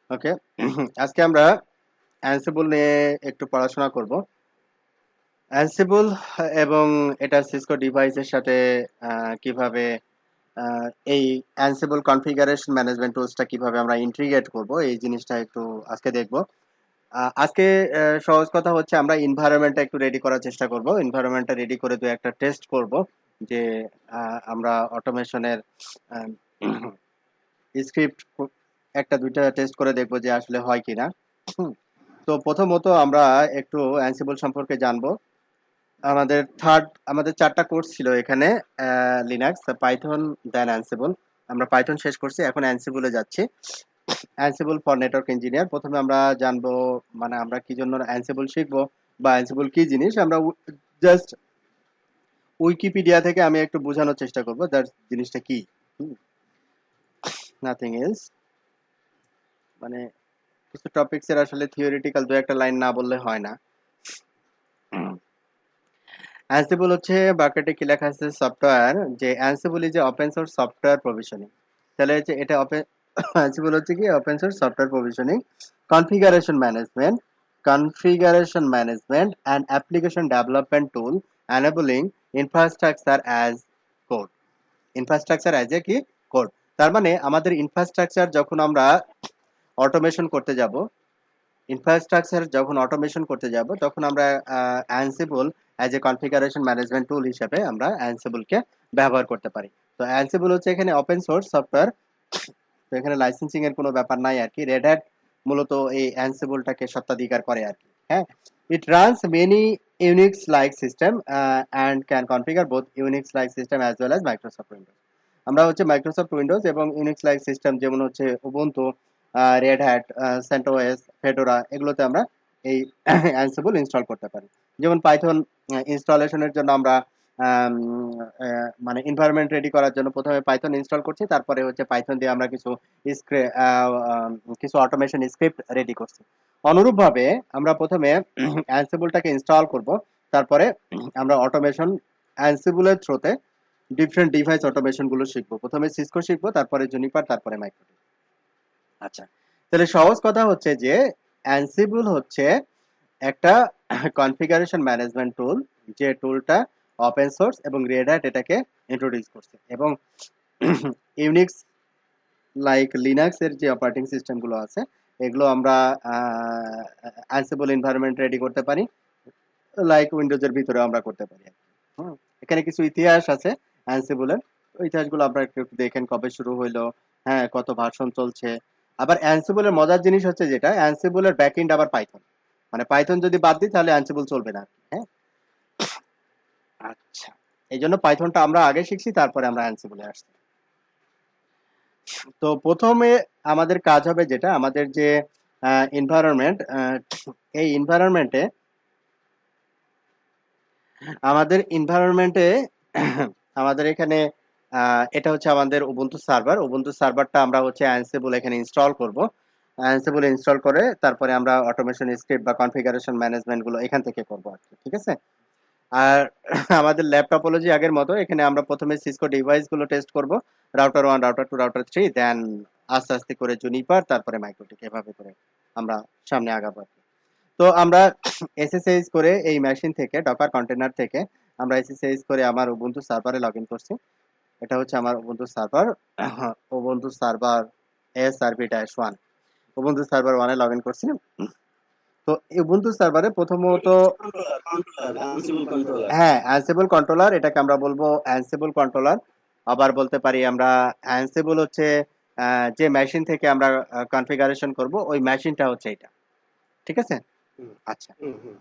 ওকে। আজকে আমরা অ্যানসিবল নিয়ে একটু পড়াশোনা করব। অ্যানসিবল এবং এটা সিসকো ডিভাইসের সাথে কিভাবে আহ, এই অ্যানসিবল কনফিগারেশন ম্যানেজমেন্ট টুলসটা কিভাবে আমরা ইন্টিগ্রেট করব এই জিনিসটা একটু আজকে দেখব। আজকে সহজ কথা হচ্ছে আমরা এনভায়রনমেন্টটা একটু রেডি করার চেষ্টা করব। এনভায়রনমেন্টটা রেডি করে দু একটা টেস্ট করব যে আমরা অটোমেশনের স্ক্রিপ্ট একটা দুইটা টেস্ট করে দেখব যে আসলে হয় কিনা। হুম। তো প্রথমত আমরা একটু অ্যানসিবল সম্পর্কে জানবো। আমাদের চারটা কোর্স ছিল এখানে, লিনাক্স, পাইথন, দেন অ্যানসিবল। আমরা পাইথন শেষ করছি, এখন অ্যানসিবলে যাচ্ছি। অ্যানসিবল ফর নেটওয়ার্ক ইঞ্জিনিয়ার। প্রথমে আমরা জানবো মানে আমরা কি জন্য অ্যানসিবল শিখবো বা অ্যানসিবল কি জিনিস। আমরা জাস্ট উইকিপিডিয়া থেকে আমি একটু বোঝানোর চেষ্টা করবো দ্যাট জিনিসটা কি। Nothing else. মানে কিছু টপিকস এর আসলে থিওরিটিক্যাল দু একটা লাইন না বললে হয় না। অ্যানসিবল হচ্ছে বাকেটে কি লেখা আছে সফটওয়্যার, যে Ansible is a open source software provisioning. তাহলে হচ্ছে এটা ওপেন অ্যানসিবল হচ্ছে কি open source software provisioning, configuration management and application development tool enabling infrastructure as code. Infrastructure as a কি কোড। তার মানে আমাদের ইনফ্রাস্ট্রাকচার যখন আমরা অটোমেশন করতে যাব, তখন আমরা Ansible as a configuration management tool হিসেবে আমরা অ্যানসিবলকে ব্যবহার করতে পারি। তো অ্যানসিবল হচ্ছে এখানে ওপেন সোর্স সফটওয়্যার। তো এখানে লাইসেন্সিং এর কোনো ব্যাপার নাই আর কি। রেড হ্যাট মূলত এই অ্যানসিবলটাকে স্বত্বাধিকার করে আর কি। হ্যাঁ, it runs many Unix like system and can configure both Unix like system as well as Microsoft Windows. আমরা হচ্ছে মাইক্রোসফট উইন্ডোজ এবং ইউনিক্স লাইক সিস্টেম যেমন হচ্ছে Ubuntu, Red Hat, CentOS, Fedora, এগুলোতে আমরা এই অ্যানসিবল ইনস্টল করতে পারি। যেমন পাইথন ইনস্টলেশনের জন্য আমরা মানে এনভায়রনমেন্ট রেডি করার জন্য প্রথমে পাইথন ইনস্টল করছি, তারপরে হচ্ছে পাইথন দিয়ে আমরা কিছু অটোমেশন স্ক্রিপ্ট রেডি করছি। অনুরূপভাবে আমরা প্রথমে অ্যানসিবলটাকে ইনস্টল করব, তারপরে আমরা অটোমেশন অ্যানসিবলের থ্রুতে ডিফারেন্ট ডিভাইস অটোমেশন গুলো শিখবো। প্রথমে সিসকো শিখবো, তারপরে জুনিপার, তারপরে মাইক্রো। আচ্ছা, তাহলে সহজ কথা হচ্ছে যে অ্যানসিবল হচ্ছে একটা কনফিগারেশন ম্যানেজমেন্ট টুল, যে টুলটা ওপেন সোর্স এবং রেড হ্যাট এটাকে ইন্ট্রোডিউস করছে। এবং ইউনিক্স লাইক লিনাক্স এর যে অপারেটিং সিস্টেম গুলো আছে এগুলো আমরা অ্যানসিবল এনভায়রনমেন্ট রেডি করতে পারি, লাইক উইন্ডোজের ভিতরে আমরা করতে পারি। হুম। এখানে কিছু ইতিহাস আছে অ্যানসিবলের। ওই ইতিহাসগুলো আপনারা একটু একটু দেখেন, কবে শুরু হইলো, হ্যাঁ, কত ভার্সন চলছে। আবার অ্যানসিবলের মজার জিনিস হচ্ছে যেটা অ্যানসিবলের ব্যাকএন্ড আবার পাইথন। মানে পাইথন যদি বাদ দিই তাহলে অ্যানসিবল চলবে না। হ্যাঁ। আচ্ছা, এই জন্য পাইথনটা আমরা আগে শিখছি, তারপরে আমরা অ্যানসিবলে আসছি। তো প্রথমে আমাদের কাজ হবে যেটা আমাদের যে এনভায়রনমেন্ট, এই এনভায়রনমেন্টে আমাদের এনভায়রনমেন্টে আমাদের এখানে এটা হচ্ছে আমাদের উবুন্টু সার্ভার। উবুন্টু সার্ভারটা আমরা হচ্ছে অ্যানসিবল এখানে ইনস্টল করব। অ্যানসিবল ইনস্টল করে তারপরে আমরা অটোমেশন স্ক্রিপ্ট বা কনফিগারেশন ম্যানেজমেন্ট গুলো এখান থেকে করব আর কি। ঠিক আছে। আর আমাদের ল্যাব টপোলজি আগের মতো, এখানে আমরা প্রথমে সিসকো ডিভাইস গুলো টেস্ট করব, রাউটার 1, রাউটার 2, রাউটার 3, দেন আস্তে আস্তে করে জুনিপার, তারপরে মাইক্রোটিক, এভাবে করে আমরা সামনে আগাবো আর কি। তো আমরা এসএসএইচ করে এই মেশিন থেকে ডকার কন্টেনার থেকে আমরা এসএসএইচ করে আমার উবুন্টু সার্ভারে লগ ইন করছি। এটা হচ্ছে আমার Ubuntu server, Ubuntu server SRV-1, Ubuntu server 1 A log in করছি। তো উবুন্টু সার্ভারে প্রথমত কন্ট্রোলার। হ্যাঁ, অ্যানসিবল কন্ট্রোলার, এটাকে আমরা বলবো অ্যানসিবল কন্ট্রোলার। আবার বলতে পারি আমরা অ্যানসিবল হচ্ছে যে মেশিন থেকে আমরা কনফিগারেশন করব ওই মেশিনটা হচ্ছে এটা। ঠিক আছে। হুম, আচ্ছা, হুম, হুম।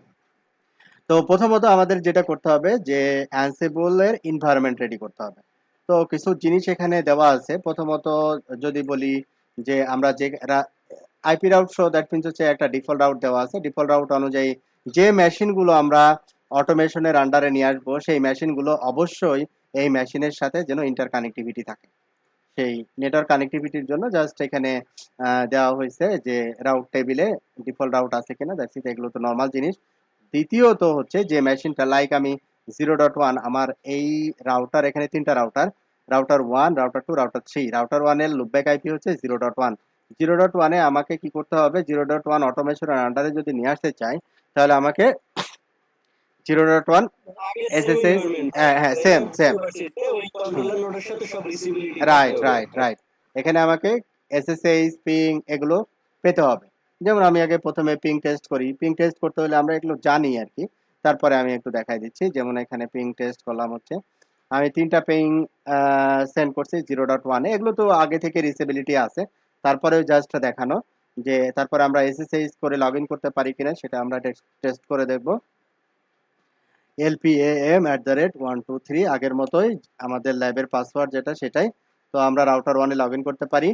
তো প্রথমত আমাদের যেটা করতে হবে যে অ্যানসিবল এর এনভায়রনমেন্ট রেডি করতে হবে। তো কিছু জিনিস এখানে দেওয়া আছে। প্রথমত যদি বলি যে আমরা যে IP route, so that means হচ্ছে একটা ডিফল্ট রাউট দেওয়া আছে। ডিফল্ট রাউট অনুযায়ী যে মেশিনগুলো আমরা অটোমেশনের আন্ডারে নিয়ে আসবো সেই মেশিনগুলো অবশ্যই এই মেশিনের সাথে যেন ইন্টার কানেক্টিভিটি থাকে। সেই নেটওয়ার্ক কানেক্টিভিটির জন্য জাস্ট এখানে দেওয়া হয়েছে যে রাউট টেবিলে ডিফল্ট রাউট আছে কিনা, দ্যাটস ইট। এগুলো তো নর্মাল জিনিস। দ্বিতীয়ত হচ্ছে যে মেশিনটা, লাইক আমি 0.1, আমার এই রাউটার, এখানে তিনটা router, router 1, router 2, router 3। Router 1 এর লুপব্যাক আইপি হচ্ছে 0.1, 0.1-এ আমাকে কি করতে হবে, 0.1 অটোমেশনের আন্ডারে যদি নিয়ে আসতে চাই তাহলে আমাকে 0.1 আগে সেম এসএসএইচ, এনভায়রনমেন্ট হ্যাঁ হ্যাঁ সেম সেম, ইউনিভার্সিটিতে ওই কন্ট্রোলার নোডের সাথে সব রিসিবিলিটি থাকতে রাইট হবে। Right right. এখানে আমাকে এসএসএইচ, পিং এগুলো পেতে হবে। যেমন আমি আগে প্রথমে পিং টেস্ট করি, পিং টেস্ট করতে হলে আমরা এগুলো জানি আর কি। তারপরে আমি একটু দেখাই দিচ্ছি, যেমন এখানে পিং টেস্ট করলাম হচ্ছে, আমি 3টা পিং সেন্ড করছি 0.1-এ, এগুলো তো আগে থেকে রিসেবিলিটি আছে, তারপরেও জাস্ট দেখানো যে তারপরে আমরা এসএসএইচ করে লগ ইন করতে পারি কিনা সেটা আমরা টেস্ট করে দেখব। LPAM@123 আগের মতোই আমাদের ল্যাবের পাসওয়ার্ড যেটা সেটাই। তো আমরা রাউটার 1-এ লগ ইন করতে পারি।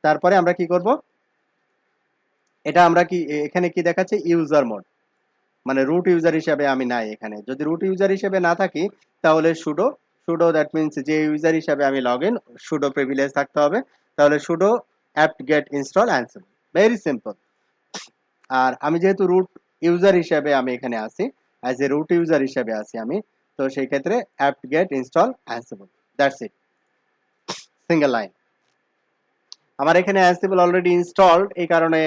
তারপরে আমরা কি করব, এটা আমরা কি এখানে কি দেখাচ্ছে, ইউজার মোড, মানে রুট ইউজার হিসাবে আমি নাই এখানে। যদি রুট ইউজার হিসেবে না থাকি তাহলে সুডো, সুডো দ্যাট মিনস যে ইউজার হিসাবে আমি লগ ইন, সুডো প্রিভিলেজ থাকতে হবে। তাহলে sudo apt get install ansible, very simple. আর আমি যেহেতু রুট ইউজার হিসেবে আমি এখানে আছি, অ্যাজ এ রুট ইউজার হিসেবে আছি আমি, তো সেই ক্ষেত্রে apt get install ansible, that's it, single line. আমার এখানে অ্যানসিবল অলরেডি ইনস্টলড, এই কারণে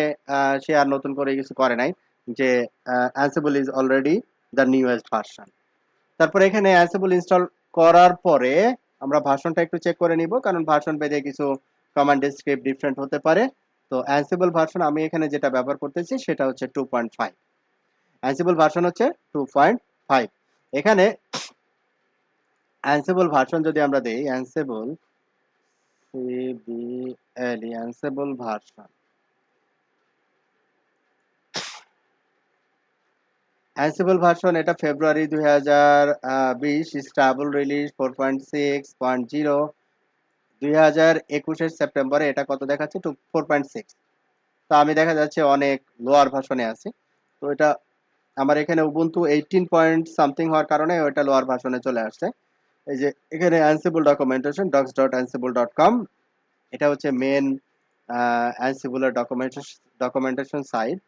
সে আর নতুন করে কিছু করে নাই, যে Ansible is already the newest version. তারপরে এখানে অ্যানসিবল ইনস্টল করার পরে আমরা ভার্সনটা একটু চেক করে নিব, কারণ ভার্সন ভেদে কিছু কমান্ড স্ক্রিপ্ট ডিফারেন্ট হতে পারে। তো অ্যানসিবল ভার্সন আমি এখানে যেটা ব্যবহার করতেছি সেটা হচ্ছে 2.5, অ্যানসিবল ভার্সন হচ্ছে 2.5। এখানে অ্যানসিবল ভার্সন যদি আমরা দেই, অ্যানসিবল সিবিএলই, অ্যানসিবল ভার্সন, অ্যানসিবল ভার্সন এটা ফেব্রুয়ারি 2020, স্টেবল রিলিজ 4.6.0, 2021-এর সেপ্টেম্বরে এটা কত দেখাচ্ছে, 4.6। তো আমি দেখা যাচ্ছে অনেক লোয়ার ভার্সনে আছে। তো এটা আমার এখানে উবুন্টু 18 পয়েন্ট সামথিং হওয়ার কারণে ওটা লোয়ার ভার্সনে চলে আসছে। এই যে এখানে অ্যানসিবল ডকুমেন্টেশন docs.ansible.com, এটা হচ্ছে মেন অ্যানসিবলের ডকুমেন্টেশন সাইট,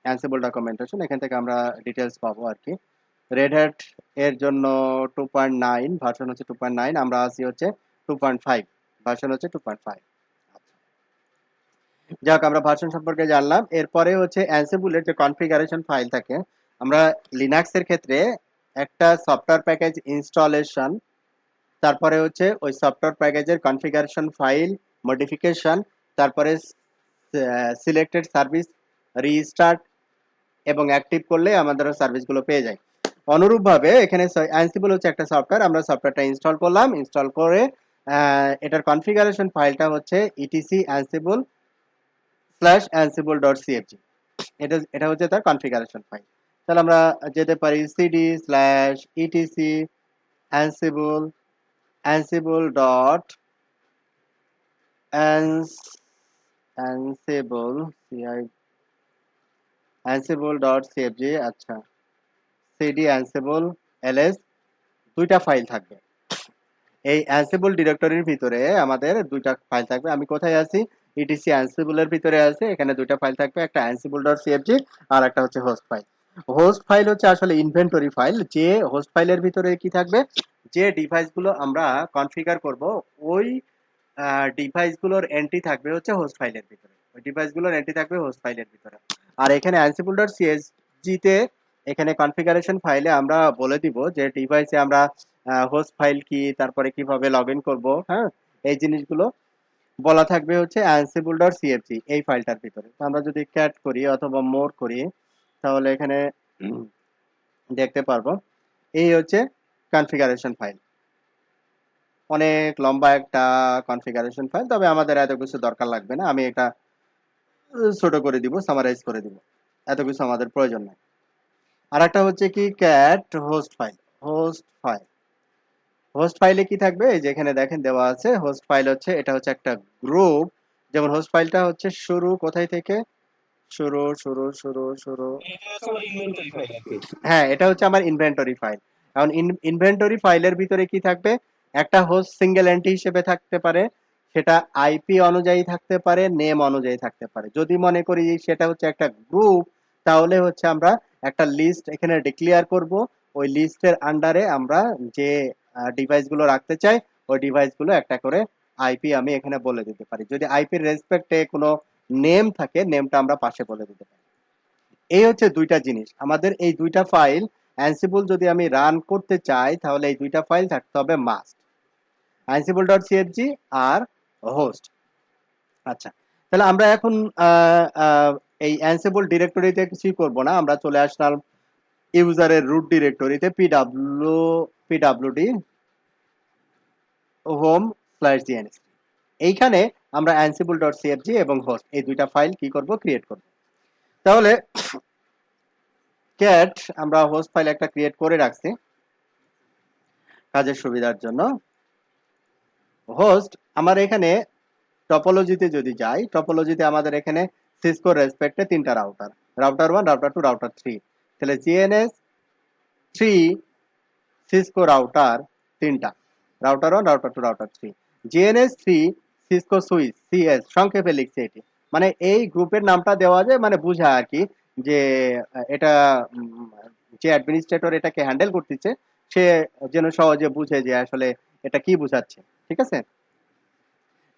অ্যানসিবল ডকুমেন্টেশন, এখান থেকে আমরা ডিটেলস পাবো আর কি। রেড হ্যাট এর জন্য 2.9 ভার্সন হচ্ছে 2.9, আমরা আছি হচ্ছে 2.5, ভার্সন হচ্ছে 2.5। যাক, আমরা ভার্সন সম্পর্কে জানলাম। এরপরে হচ্ছে অ্যানসিবলের যে কনফিগারেশন ফাইল থাকে, আমরা লিনাক্সের ক্ষেত্রে একটা সফটওয়্যার প্যাকেজ ইনস্টলেশন, তারপরে হচ্ছে ওই সফটওয়্যার প্যাকেজের কনফিগারেশন ফাইল মডিফিকেশন, তারপরে সিলেক্টেড সার্ভিস রিস্টার্ট এবং অ্যাক্টিভ করলে আমাদের সার্ভিসগুলো পেয়ে যায়। অনুরূপভাবে এখানে অ্যানসিবল হচ্ছে একটা সফটওয়্যার, আমরা সফটওয়্যারটা ইনস্টল করলাম, ইনস্টল করে এটার কনফিগারেশন ফাইলটা হচ্ছে ETC Ansible slash Ansible dot CFG, এটা হচ্ছে তার কনফিগারেশন ফাইল। তাহলে আমরা যেতে পারি CD slash ETC Ansible, Ansible dot Ansible CI, Ansible dot CFG, আচ্ছা, সিডি অ্যানসিবল এলএস, দুইটা ফাইল থাকবে। এই অ্যানসিবল ডিরেক্টরির ভিতরে আমাদের দুইটা ফাইল থাকবে। আমি কোথায় আছি, ইটিসি অ্যানসিবলের ভিতরে আছে, এখানে দুইটা ফাইল থাকবে, একটা অ্যানসিবল ডট সিএফজি আর একটা হচ্ছে হোস্ট ফাইল। হোস্ট ফাইল হচ্ছে আসলে ইনভেন্টরি ফাইল, যে হোস্ট ফাইলের ভিতরে কি থাকবে, যে ডিভাইসগুলো আমরা কনফিগার করব ওই ডিভাইসগুলোর এন্ট্রি থাকবে হচ্ছে হোস্ট ফাইলের ভিতরে, ওই ডিভাইসগুলোর এন্ট্রি থাকবে হোস্ট ফাইলের ভিতরে। আর এখানে অ্যানসিবল ডট সিএসজি তে এখানে কনফিগারেশন ফাইলে আমরা বলে দিব যে ডিভাইসে আমরা হোস্ট ফাইল কি, তারপরে কিভাবে লগ ইন করবো, হ্যাঁ, এই জিনিসগুলো বলা থাকবে হচ্ছে অ্যানসিবল ডট সিএফজি এই ফাইলটার ভিতরে। তো আমরা যদি ক্যাট করি অথবা মোর করি তাহলে এখানে দেখতে পারবো এই হচ্ছে কনফিগারেশন ফাইল, অনেক লম্বা একটা কনফিগারেশন ফাইল, তবে আমাদের এত কিছু দরকার লাগবে না, আমি এটা ছোট করে দিব, সামারাইজ করে দিব, এত কিছু আমাদের প্রয়োজন নাই। আর একটা হচ্ছে কি cat host file, host file, host ফাইলে কি থাকবে, এই যে এখানে দেখেন দেওয়া আছে হোস্ট ফাইল হচ্ছে, এটা হচ্ছে একটা গ্রুপ। যেমন হোস্ট ফাইলটা হচ্ছে শুরু কোথায় থেকে, শুরু শুরু শুরু শুরু, এটা হচ্ছে আমার ইনভেন্টরি ফাইল আর কি। হ্যাঁ এটা হচ্ছে আমার ইনভেন্টরি ফাইল। এখন ইনভেন্টরি ফাইলের ভিতরে কি থাকবে, একটা হোস্ট সিঙ্গেল এন্ট্রি হিসেবে থাকতে পারে, সেটা আইপি অনুযায়ী থাকতে পারে, নেম অনুযায়ী থাকতে পারে। যদি মনে করি সেটা হচ্ছে একটা গ্রুপ, তাহলে হচ্ছে আমরা একটা লিস্ট এখানে ডিক্লেয়ার করব, ওই লিস্টের আন্ডারে আমরা যে ডিভাইসগুলো রাখতে চাই ওই ডিভাইসগুলো একটা করে আইপি আমি এখানে বলে দিতে পারি। যদি আইপির রেসপেক্টে কোনো নেম থাকে, নেমটা আমরা পাশে বলে দিতে পারি। এই হচ্ছে দুইটা জিনিস। আমাদের এই দুইটা ফাইল অ্যানসিবল যদি আমি রান করতে চাই, তাহলে এই দুইটা ফাইল থাকতে হবে মাস্ট, ansible.cfg আর হোস্ট। আচ্ছা, তাহলে আমরা এখন এই অ্যানসিবল ডিরেক্টরিতে কিছুই করব না, আমরা চলে আসলাম ইউজারের রুট ডিরেক্টরিতে, পিডব্লিউডি home/dns। এইখানে আমরা ansible.cfg এবং হোস্ট এই দুইটা ফাইল কি করব, ক্রিয়েট করব। তাহলে ক্যাট আমরা হোস্ট ফাইল একটা ক্রিয়েট করে রাখছি কাজের সুবিধার জন্য। হোস্ট আমার এখানে টপোলজিতে যদি যাই, টপোলজিতে আমাদের এখানে সিসকো রেসপেক্টে তিনটা রাউটার, রাউটার 1, রাউটার 2, রাউটার 3। তাহলে জিএনএস 3 সিসকো রাউটার তিনটা, router 1, router 2, router 3। GNS 3 Cisco switch, CS সংক্ষেপে লিখছে এটি। মানে এই গ্রুপের নামটা দেওয়া যায়, মানে বুঝা আর কি যে এটা যে অ্যাডমিনিস্ট্রেটর এটাকে হ্যান্ডেল করতেছে সে যেন সহজে বুঝে যে আসলে এটা কি বোঝাচ্ছে। ঠিক আছে,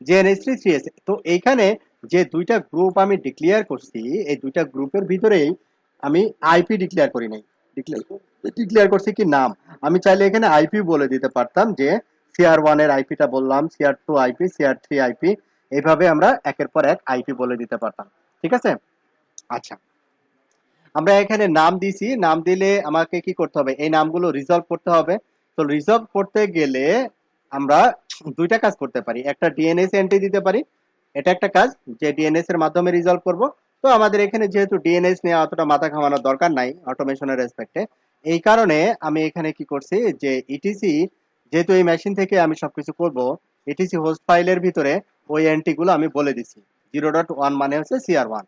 জেএনএস3 3এস। তো এইখানে যে দুইটা গ্রুপ আমি ডিক্লেয়ার করছি, এই দুইটা গ্রুপের ভিতরেই আমি আইপি ডিক্লেয়ার করি নাই, ডিক্লেয়ার করছি কি নাম। আমি চাইলে এখানে আইপি বলে দিতে পারতাম যে CR1 এর আইপিটা বললাম, CR2 আইপি, CR3 আইপি, এইভাবে আমরা একের পর এক আইপি বলে দিতে পারতাম। ঠিক আছে, আচ্ছা, আমরা এখানে নাম দিছি, নাম দিলে আমাকে কি করতে হবে, এই নামগুলো রিজলভ করতে হবে। তো রিজলভ করতে গেলে আমরা দুইটা কাজ করতে পারি, একটা ডিএনএস এন্ট্রি দিতে পারি, এটা একটা কাজ যে ডিএনএস এর মাধ্যমে রিজলভ করব। তো আমাদের এখানে যেহেতু ডিএনএস নিয়ে অতটা মাথা ঘামানোর দরকার নাই অটোমেশনের রেসপেক্টে, এই কারণে আমি এখানে কি করছি যে ইটিসি, যেহেতু এই মেশিন থেকে আমি সবকিছু করব, ইটিসি হোস্ট ফাইলের ভিতরে ওই এন্ট্রি গুলো আমি বলে দিছি। 0.1 মানে হচ্ছে CR1,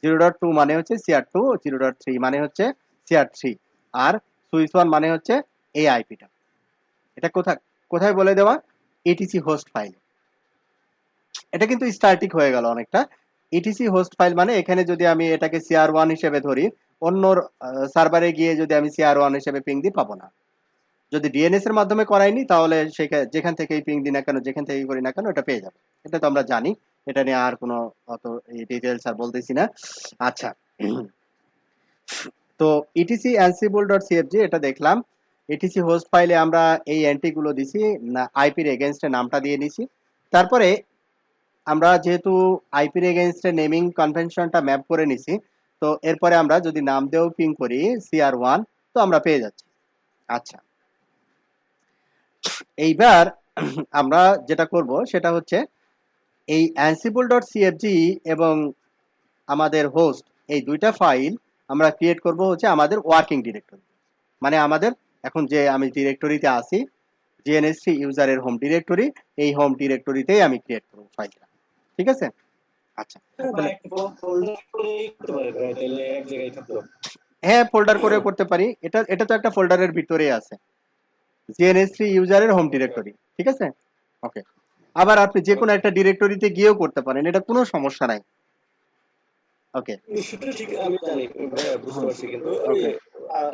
0.2 মানে হচ্ছে CR2, 0.3 মানে হচ্ছে CR3, আর সুইচ 1 মানে হচ্ছে এই আইপিটা। এটা কোথায় কোথায় বলে দেওয়া, ইটিসি হোস্ট ফাইল। এটা কিন্তু স্ট্যাটিক হয়ে গেল অনেকটা। ইটিসি হোস্ট ফাইল মানে এখানে যদি আমি এটাকে CR1 হিসেবে ধরি, অন্য সার্ভারে গিয়ে যদি আমি CR1 হিসেবে পিং দিই পাবো না। যদি ডিএনএস এর মাধ্যমে করাইনি তাহলে যেখান থেকেই পিং দিই না কেন, যেখান থেকেই করি না কেন, এটা পেয়ে যাবে। এটা তো আমরা জানি, এটা নিয়ে আর কোনো অত ডিটেলস আর বলতেছি না। আচ্ছা, তো ইটিসি ansible.cfg এটা দেখলাম। ইটিসি হোস্ট ফাইলে আমরা এই এন্ট্রি গুলো দিছি, না আইপির এগেইনস্টে নামটা দিয়ে নিছি। তারপরে আমরা যেহেতু আইপির এগেইনস্টে নেমিং কনভেনশনটা ম্যাপ করে নিছি, তো এরপরে আমরা যদি নাম দিয়েও পিং করি CR1, তো আমরা পেয়ে যাচ্ছি। আচ্ছা, এইবার আমরা যেটা করব সেটা হচ্ছে এই ansible.cfg এবং আমাদের হোস্ট এই দুইটা ফাইল আমরা ক্রিয়েট করব হচ্ছে আমাদের ওয়ার্কিং ডিরেক্টরি। মানে আমাদের এখন যে আমি ডিরেক্টরিতে আছি, জিএনএস3 ইউজারের হোম ডিরেক্টরি, এই হোম ডিরেক্টরিতেই আমি ক্রিয়েট করব ফাইলটা। ঠিক আছে, আচ্ছা, তাহলে ফোল্ডার করে করতে পারে ভাই, তাহলে এক জায়গায় থাকলো। হ্যাঁ, ফোল্ডার করে করতে পারি, এটা এটা তো একটা ফোল্ডারের ভিতরেই আছে, জিএনএস3 ইউজারের হোম ডিরেক্টরি। ঠিক আছে, ওকে। আবার আপনি যে কোনো একটা ডিরেক্টরিতে গিয়েও করতে পারেন, এটা কোনো সমস্যা নাই। ওকে, সেটা ঠিক, আমি জানি ভাইয়া, বুঝতে পারছি, কিন্তু ওই ওকে,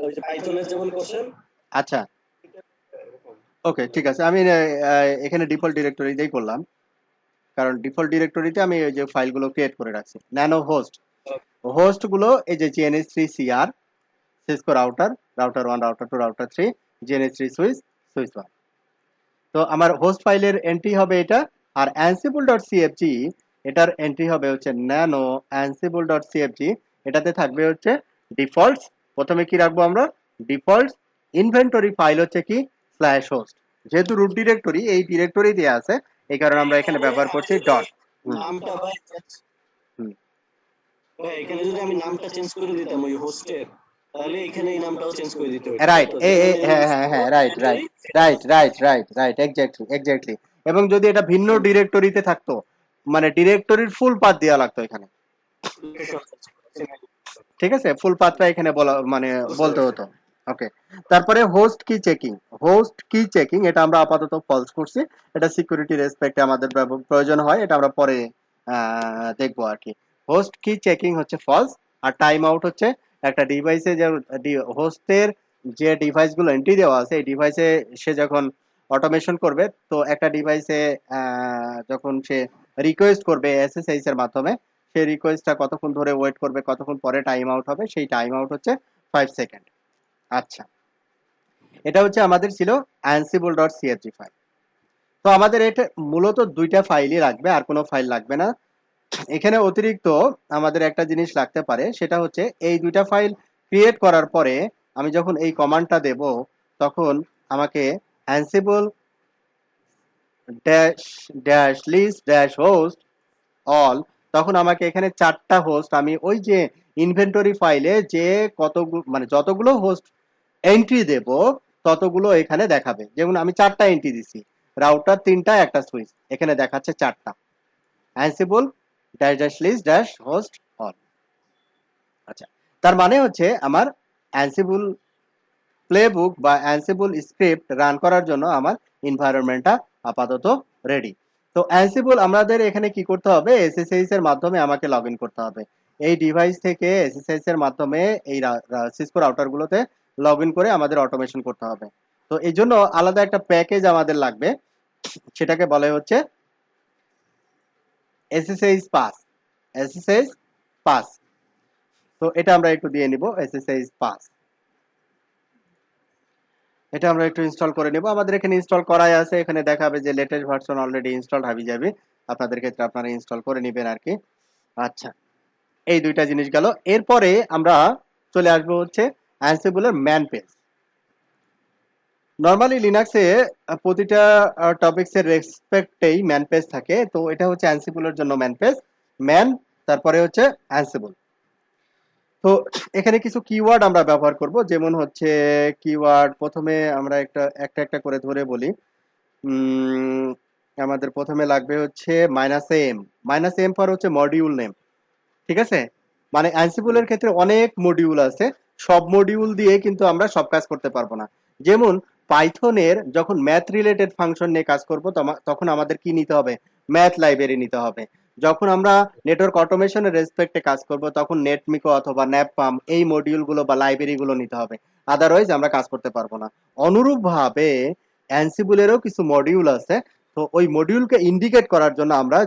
ওই যে পাইথনের যেমন কোশ্চেন। আচ্ছা, ওকে, ঠিক আছে। আমি এখানে ডিফল্ট ডিরেক্টরিতেই করলাম, কারণ ডিফল্ট ডিরেক্টরিতে আমি ওই যে ফাইলগুলো ক্রিয়েট করে রাখছি। ন্যানো হোস্ট, হোস্ট গুলো এই যে GNS three CR, Cisco router, router 1, router 2, router 3, GNS three switch, switch 1। তো আমার হোস্ট ফাইলের এন্ট্রি হবে এটা। আর ansible.cfg এটার এন্ট্রি হবে হচ্ছে ন্যানো ansible.cfg, এটাতে থাকবে হচ্ছে ডিফল্টস। প্রথমে কি রাখবো আমরা, ডিফল্টস। ইনভেন্টরি ফাইল হচ্ছে কি /host, যেহেতু রুট ডিরেক্টরি এই ডিরেক্টরি দিয়ে আছে, এই কারণে আমরা এখানে ব্যবহার করছি ডট। নামটা ভাই, হুম, ভাই এখানে যদি আমি নামটা চেঞ্জ করে দিতাম ওই হোস্টের, তাহলে এখানে এই নামটাও চেঞ্জ করে দিতে হতো, তাই রাইট, তো? হ্যাঁ হ্যাঁ হ্যাঁ, right right right right right right, exactly exactly. এবং যদি এটা ভিন্ন ডিরেক্টরিতে থাকতো, মানে ডিরেক্টরির ফুল পাথ দেওয়া লাগতো এখানে। ঠিক আছে, ফুল পাথটা এখানে বলা মানে বলতে হতো। ওকে, তারপরে হোস্ট কি চেকিং, হোস্ট কি চেকিং এটা আমরা আপাতত ফলস করছি, এটা সিকিউরিটি রেসপেক্টে আমাদের প্রয়োজন হয়, এটা আমরা পরে দেখবো আর কি। হোস্ট কি চেকিং হচ্ছে ফলস, আর টাইম আউট হচ্ছে একটা ডিভাইসে যে হোস্টের যে ডিভাইসগুলো এন্ট্রি দেওয়া আছে, এই ডিভাইসে সে যখন অটোমেশন করবে, তো একটা ডিভাইসে যখন সে রিকোয়েস্ট করবে এসএসএইচ এর মাধ্যমে, সেই রিকোয়েস্টটা কতক্ষণ ধরে ওয়েট করবে, কতক্ষণ পরে টাইম আউট হবে, সেই টাইম আউট হচ্ছে 5 সেকেন্ড। আচ্ছা, এটা হচ্ছে আমাদের ছিল ansible.csv ফাইল। তো আমাদের এটা মূলত দুইটা ফাইলই লাগবে, আর কোনো ফাইল লাগবে না। এখানে অতিরিক্ত আমাদের একটা জিনিস লাগতে পারে, সেটা হচ্ছে এই দুইটা ফাইল ক্রিয়েট করার পরে আমি যখন এই কমান্ডটা দেব, তখন আমাকে ansible dash dash list dash host all, তখন আমাকে এখানে 4টা হোস্ট, আমি ওই যে ইনভেন্টরি ফাইলে যে কতগুলো মানে যতগুলো হোস্ট এন্ট্রি দেব ততগুলো এখানে দেখাবে। যেমন আমি 4টা এন্ট্রি দিছি, রাউটার 3টা, একটা সুইচ, এখানে দেখাচ্ছে 4টা। ansible dash dash list dash host all. আচ্ছা, তার মানে হচ্ছে আমার ansible প্লেবুক বা ansible স্ক্রিপ্ট রান করার জন্য আমার এনভায়রনমেন্টটা আপাতত রেডি। তো ansible আমাদের এখানে কি করতে হবে, এসএসএইচ এর মাধ্যমে আমাকে লগ ইন করতে হবে। এই ডিভাইস থেকে এসএসএইচ এর মাধ্যমে এই সিসকো রাউটারগুলোতে লগ ইন করে আমাদের অটোমেশন করতে হবে। তো এই জন্য আলাদা একটা প্যাকেজ আমাদের লাগবে, সেটাকে বলে হচ্ছে এসএসএইচ পাস। এসএসএইচ পাস, তো এটা আমরা একটু দিয়ে নিব, এসএসএইচ পাস। এটা আমরা একটু ইনস্টল করে নেব। আমাদের এখানে ইনস্টল করাই আছে, এখানে দেখাবে যে লেটেস্ট ভার্সন অলরেডি ইনস্টলড হাবিজাবি। আপনাদের ক্ষেত্রে আপনারা ইনস্টল করে নেবেন আর কি। আচ্ছা, এই দুইটা জিনিস গেল। এরপরে আমরা চলে আসবো হচ্ছে অ্যানসিবলের ম্যান পেজ। নর্মালি লিনাক্সে প্রতিটা টপিকস এর রেসপেক্টেই ম্যান পেজ থাকে, তো এটা হচ্ছে অ্যানসিবলের জন্য ম্যান পেজ। ম্যান, তারপরে হচ্ছে অ্যানসিবল। তো এখানে কিছু কিওয়ার্ড আমরা ব্যবহার করব, যেমন হচ্ছে কিওয়ার্ড প্রথমে আমরা একটা একটা একটা করে ধরে বলি। উম, আমাদের প্রথমে লাগবে হচ্ছে -m। -m পর হচ্ছে মডিউল নেম, ঠিক আছে? মানে অ্যানসিবলের ক্ষেত্রে অনেক মডিউল আছে, সব মডিউল দিয়ে কিন্তু আমরা সব কাজ করতে পারবো না। যেমন পাইথনের যখন ম্যাথ রিলেটেড ফাংশন নিয়ে কাজ করব, তখন আমাদের কি নিতে হবে, ম্যাথ লাইব্রেরি নিতে হবে। যখন আমরা নেটওয়ার্ক অটোমেশনের রেসপেক্টে কাজ করব, তখন নেটমিকো অথবা ন্যাপপাম এই মডিউলগুলো বা লাইব্রেরিগুলো নিতে হবে, আদারওয়াইজ আমরা কাজ করতে পারবো না। অনুরূপভাবে অ্যানসিবলেরও কিছু মডিউল আছে, তো ওই মডিউলকে ইন্ডিকেট করার জন্য আমরা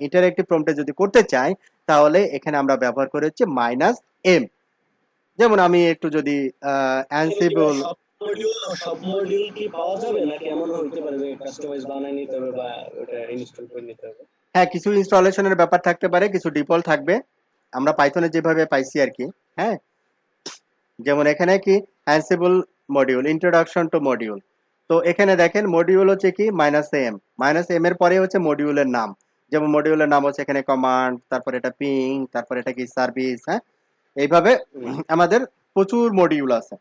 ইন্টারেক্টিভ প্রম্পটে যদি করতে চাই, তাহলে এখানে আমরা ব্যবহার করে হচ্ছে -m। যেমন আমি একটু যদি এখানে কি অ্যানসিবল, সব মডিউল কি পাওয়া যাবে, নাকি এমন হইতে পারে যে কাস্টমাইজ বানায় নিতে হবে বা ওটা ইনস্টল করে নিতে হবে? হ্যাঁ, কিছু ইনস্টলেশনের ব্যাপার থাকতে পারে, কিছু ডিফল্ট থাকবে, আমরা পাইথনে যেভাবে পাইছি আর কি। হ্যাঁ, যেমন এখানে কি অ্যানসিবল মডিউল, ইন্ট্রোডাকশন টু মডিউল। তো এখানে দেখেন মডিউল হচ্ছে কি -m। -m এর পরে হচ্ছে মডিউলের নাম, যেমন মডিউলের নাম হচ্ছে এখানে কমান্ড, তারপর এটা পিং, তারপর এটা কি সার্ভিস। হ্যাঁ, এইভাবে আমাদের প্রচুর মডিউল আছে,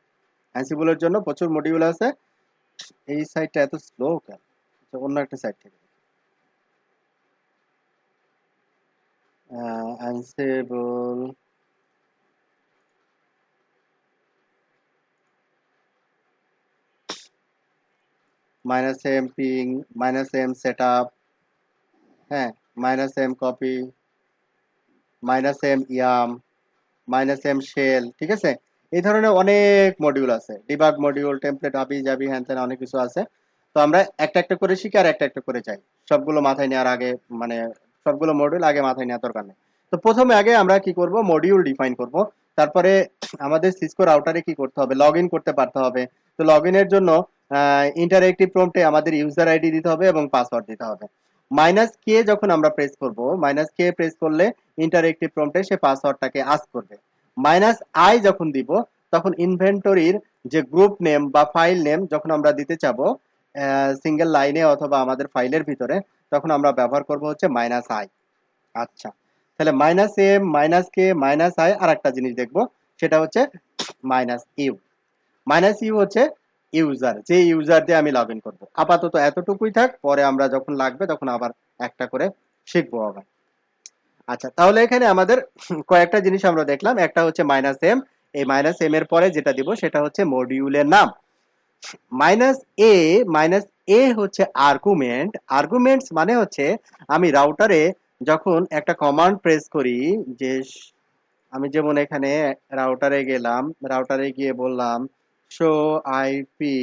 অ্যানসিবলের জন্য প্রচুর মডিউল আছে। এই সাইটটা এত স্লো কেন? আচ্ছা, অন্য একটা সাইট থেকে Ansible -m ping, -m setup, হ্যাঁ, -m copy, -m yum, -m shell, ঠিক আছে? এই ধরনের অনেক মডিউল আছে, ডিবাগ মডিউল, টেমপ্লেট, হাবি জাবি, হ্যান ত্যান অনেক কিছু আছে। তো আমরা একটা একটা করে শিখি আর একটা একটা করে যাই, সবগুলো মাথায় নেওয়ার আগে, মানে সবগুলো মডিউল আগে মাথায় নেওয়ার দরকার নেই। তো প্রথমে আগে আমরা কি করব, মডিউল ডিফাইন করব। তারপরে আমাদের সিসকো রাউটারে কি করতে হবে, লগ ইন করতে পারতে হবে। তো লগ ইনের জন্য ইন্টারেক্টিভ প্রম্পটে আমাদের ইউজার আইডি দিতে হবে এবং পাসওয়ার্ড দিতে হবে। -k যখন আমরা প্রেস করব, -k প্রেস করলে ইন্টারেক্টিভ প্রম্পটে সে পাসওয়ার্ডটাকে আস্ক করবে। -i যখন দিব, তখন ইনভেন্টরির যে গ্রুপ নেম বা ফাইল নেম যখন আমরা দিতে চাবো সিঙ্গেল লাইনে অথবা আমাদের ফাইলের ভিতরে, তখন আমরা ব্যবহার করব হচ্ছে -i। আচ্ছা, তাহলে -m, -k, -i, আর একটা জিনিস দেখবো, সেটা হচ্ছে -u। -u হচ্ছে ইউজার, যে ইউজার দিয়ে আমি লগ ইন করবো। আপাতত এতটুকুই থাক, পরে আমরা যখন লাগবে তখন আবার একটা করে শিখবো আবার। আচ্ছা, তাহলে এখানে আমাদের কয়েকটা জিনিস আমরা দেখলাম। একটা হচ্ছে -m, এই -m এর পরে যেটা দিব সেটা হচ্ছে মডিউলের নাম। -a, -a হচ্ছে আর্গুমেন্ট। আর্গুমেন্টস মানে হচ্ছে আমি রাউটারে যখন একটা কমান্ড প্রেস করি, যে আমি যেমন এখানে রাউটারে গেলাম, রাউটারে গিয়ে বললাম শো আইপি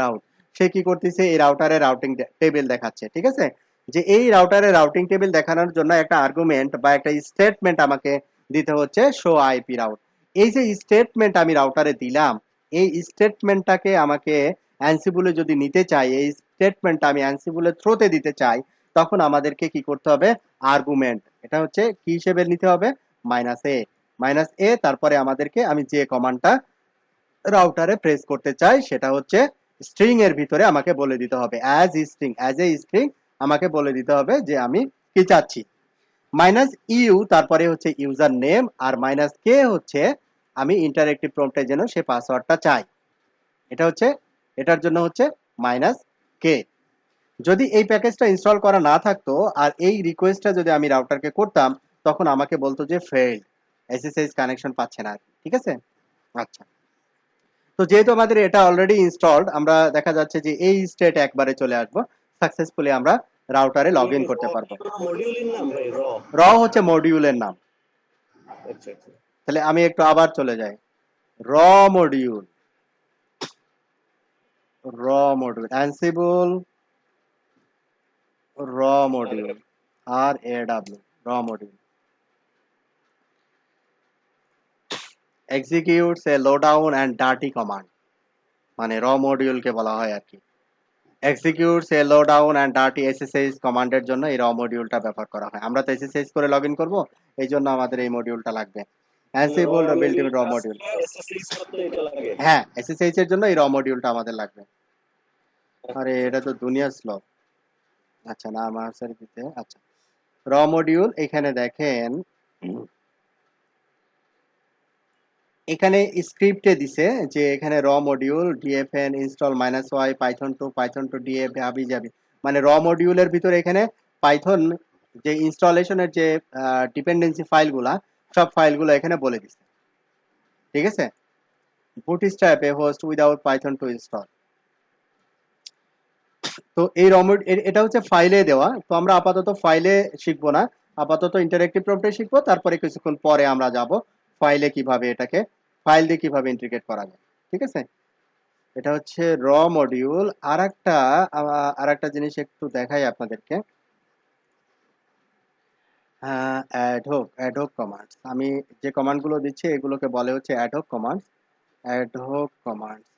রাউট। সে কি করতেছে, এই রাউটারে রাউটিং টেবিল দেখাচ্ছে, ঠিক আছে। যে এই রাউটারে রাউটিং টেবিল দেখানোর জন্য একটা আর্গুমেন্ট বা একটা স্টেটমেন্ট আমাকে দিতে হচ্ছে শো আইপি রাউট। এই যে স্টেটমেন্ট আমি রাউটারে দিলাম, এই স্টেটমেন্টটাকে আমাকে অ্যানসিবলে যদি নিতে চাই, এই স্টেটমেন্টটা আমি অ্যানসিবলের থ্রোতে দিতে চাই, তখন আমাদেরকে কি করতে হবে, আর্গুমেন্ট, এটা হচ্ছে কি হিসেবে নিতে হবে, মাইনাস এ, তারপরে আমাদেরকে আমি যে কমান্ডটা রাউটারে প্রেস করতে চাই সেটা হচ্ছে স্ট্রিং এর ভিতরে আমাকে বলে দিতে হবে, অ্যাজ এ স্ট্রিং আমাকে বলে দিতে হবে যে আমি কি চাচ্ছি। -ইউ তারপরে হচ্ছে ইউজার নেম, আর -কে হচ্ছে আমি ইন্টারেক্টিভ প্রম্পটে যেন সে পাসওয়ার্ডটা চাই, এটা হচ্ছে, এটার জন্য হচ্ছে -কে। যদি এই প্যাকেজটা ইনস্টল করা না থাকতো আর এই রিকোয়েস্টটা যদি আমি রাউটারকে করতাম, তখন আমাকে বলতো যে ফেইল্ড, এসএসএইচ কানেকশন পাচ্ছে না, ঠিক আছে। আচ্ছা, তো যেহেতু আমাদের এটা অলরেডি ইনস্টলড, আমরা দেখা যাচ্ছে যে এই স্টেট একবারে চলে আসবো, সাকসেসফুলি আমরা রাউটারে লগ ইন করতে পারবো। মডিউলের নাম ভাই র? র হচ্ছে মডিউলের নাম। আচ্ছা আচ্ছা। তাহলে আমি একটু আবার চলে যাই, র module, Ansible raw module, RAW, raw module executes a lowdown and dirty command, মানে র মডিউলকে বলা হয় আর কি। Executes a lowdown and dirty SSH কমান্ডের জন্য এই র মডিউলটা ব্যবহার করা হয়। আমরা তো এসএসএইচ করে লগ ইন করবো, এই জন্য আমাদের এই মডিউলটা লাগবে, অ্যানসিবল বিল্ট ইন র মডিউল। এসএসএইচ করতে এটা লাগে। হ্যাঁ, এসএসএইচ এর জন্য এই র মডিউলটা আমাদের লাগবে। আরে এটা তো দুনিয়া স্লো। আচ্ছা, না মার্সার দিতে, আচ্ছা, র মডিউল এখানে দেখেন, এখানে স্ক্রিপ্টে দিছে যে এখানে raw module DFN install -y python two DF হাবি যাবি, মানে র মডিউলের ভিতরে এখানে পাইথন যে ইনস্টলেশনের যে ডিপেন্ডেন্সি ফাইলগুলা, সব ফাইলগুলো এখানে বলে দিছে, ঠিক আছে। বুটস্ট্র্যাপ এ host without Python two install. তো এই এটা হচ্ছে ফাইলে দেওয়া, তো আমরা আপাতত ফাইলে শিখবো না, আপাতত ইন্টারেক্টিভ প্রম্পটে শিখবো, তারপরে কিছুক্ষণ পরে আমরা যাব ফাইলে কিভাবে এটাকে, ফাইল দিয়ে কিভাবে ইন্টিগ্রেট করা যায়, ঠিক আছে। এটা হচ্ছে র মডিউল। আর একটা জিনিস একটু দেখাই আপনাদেরকে, অ্যাডহক কমান্ডস, আমি যে কমান্ডগুলো দিচ্ছি এগুলোকে বলে হচ্ছে ad hoc commands. Ad hoc commands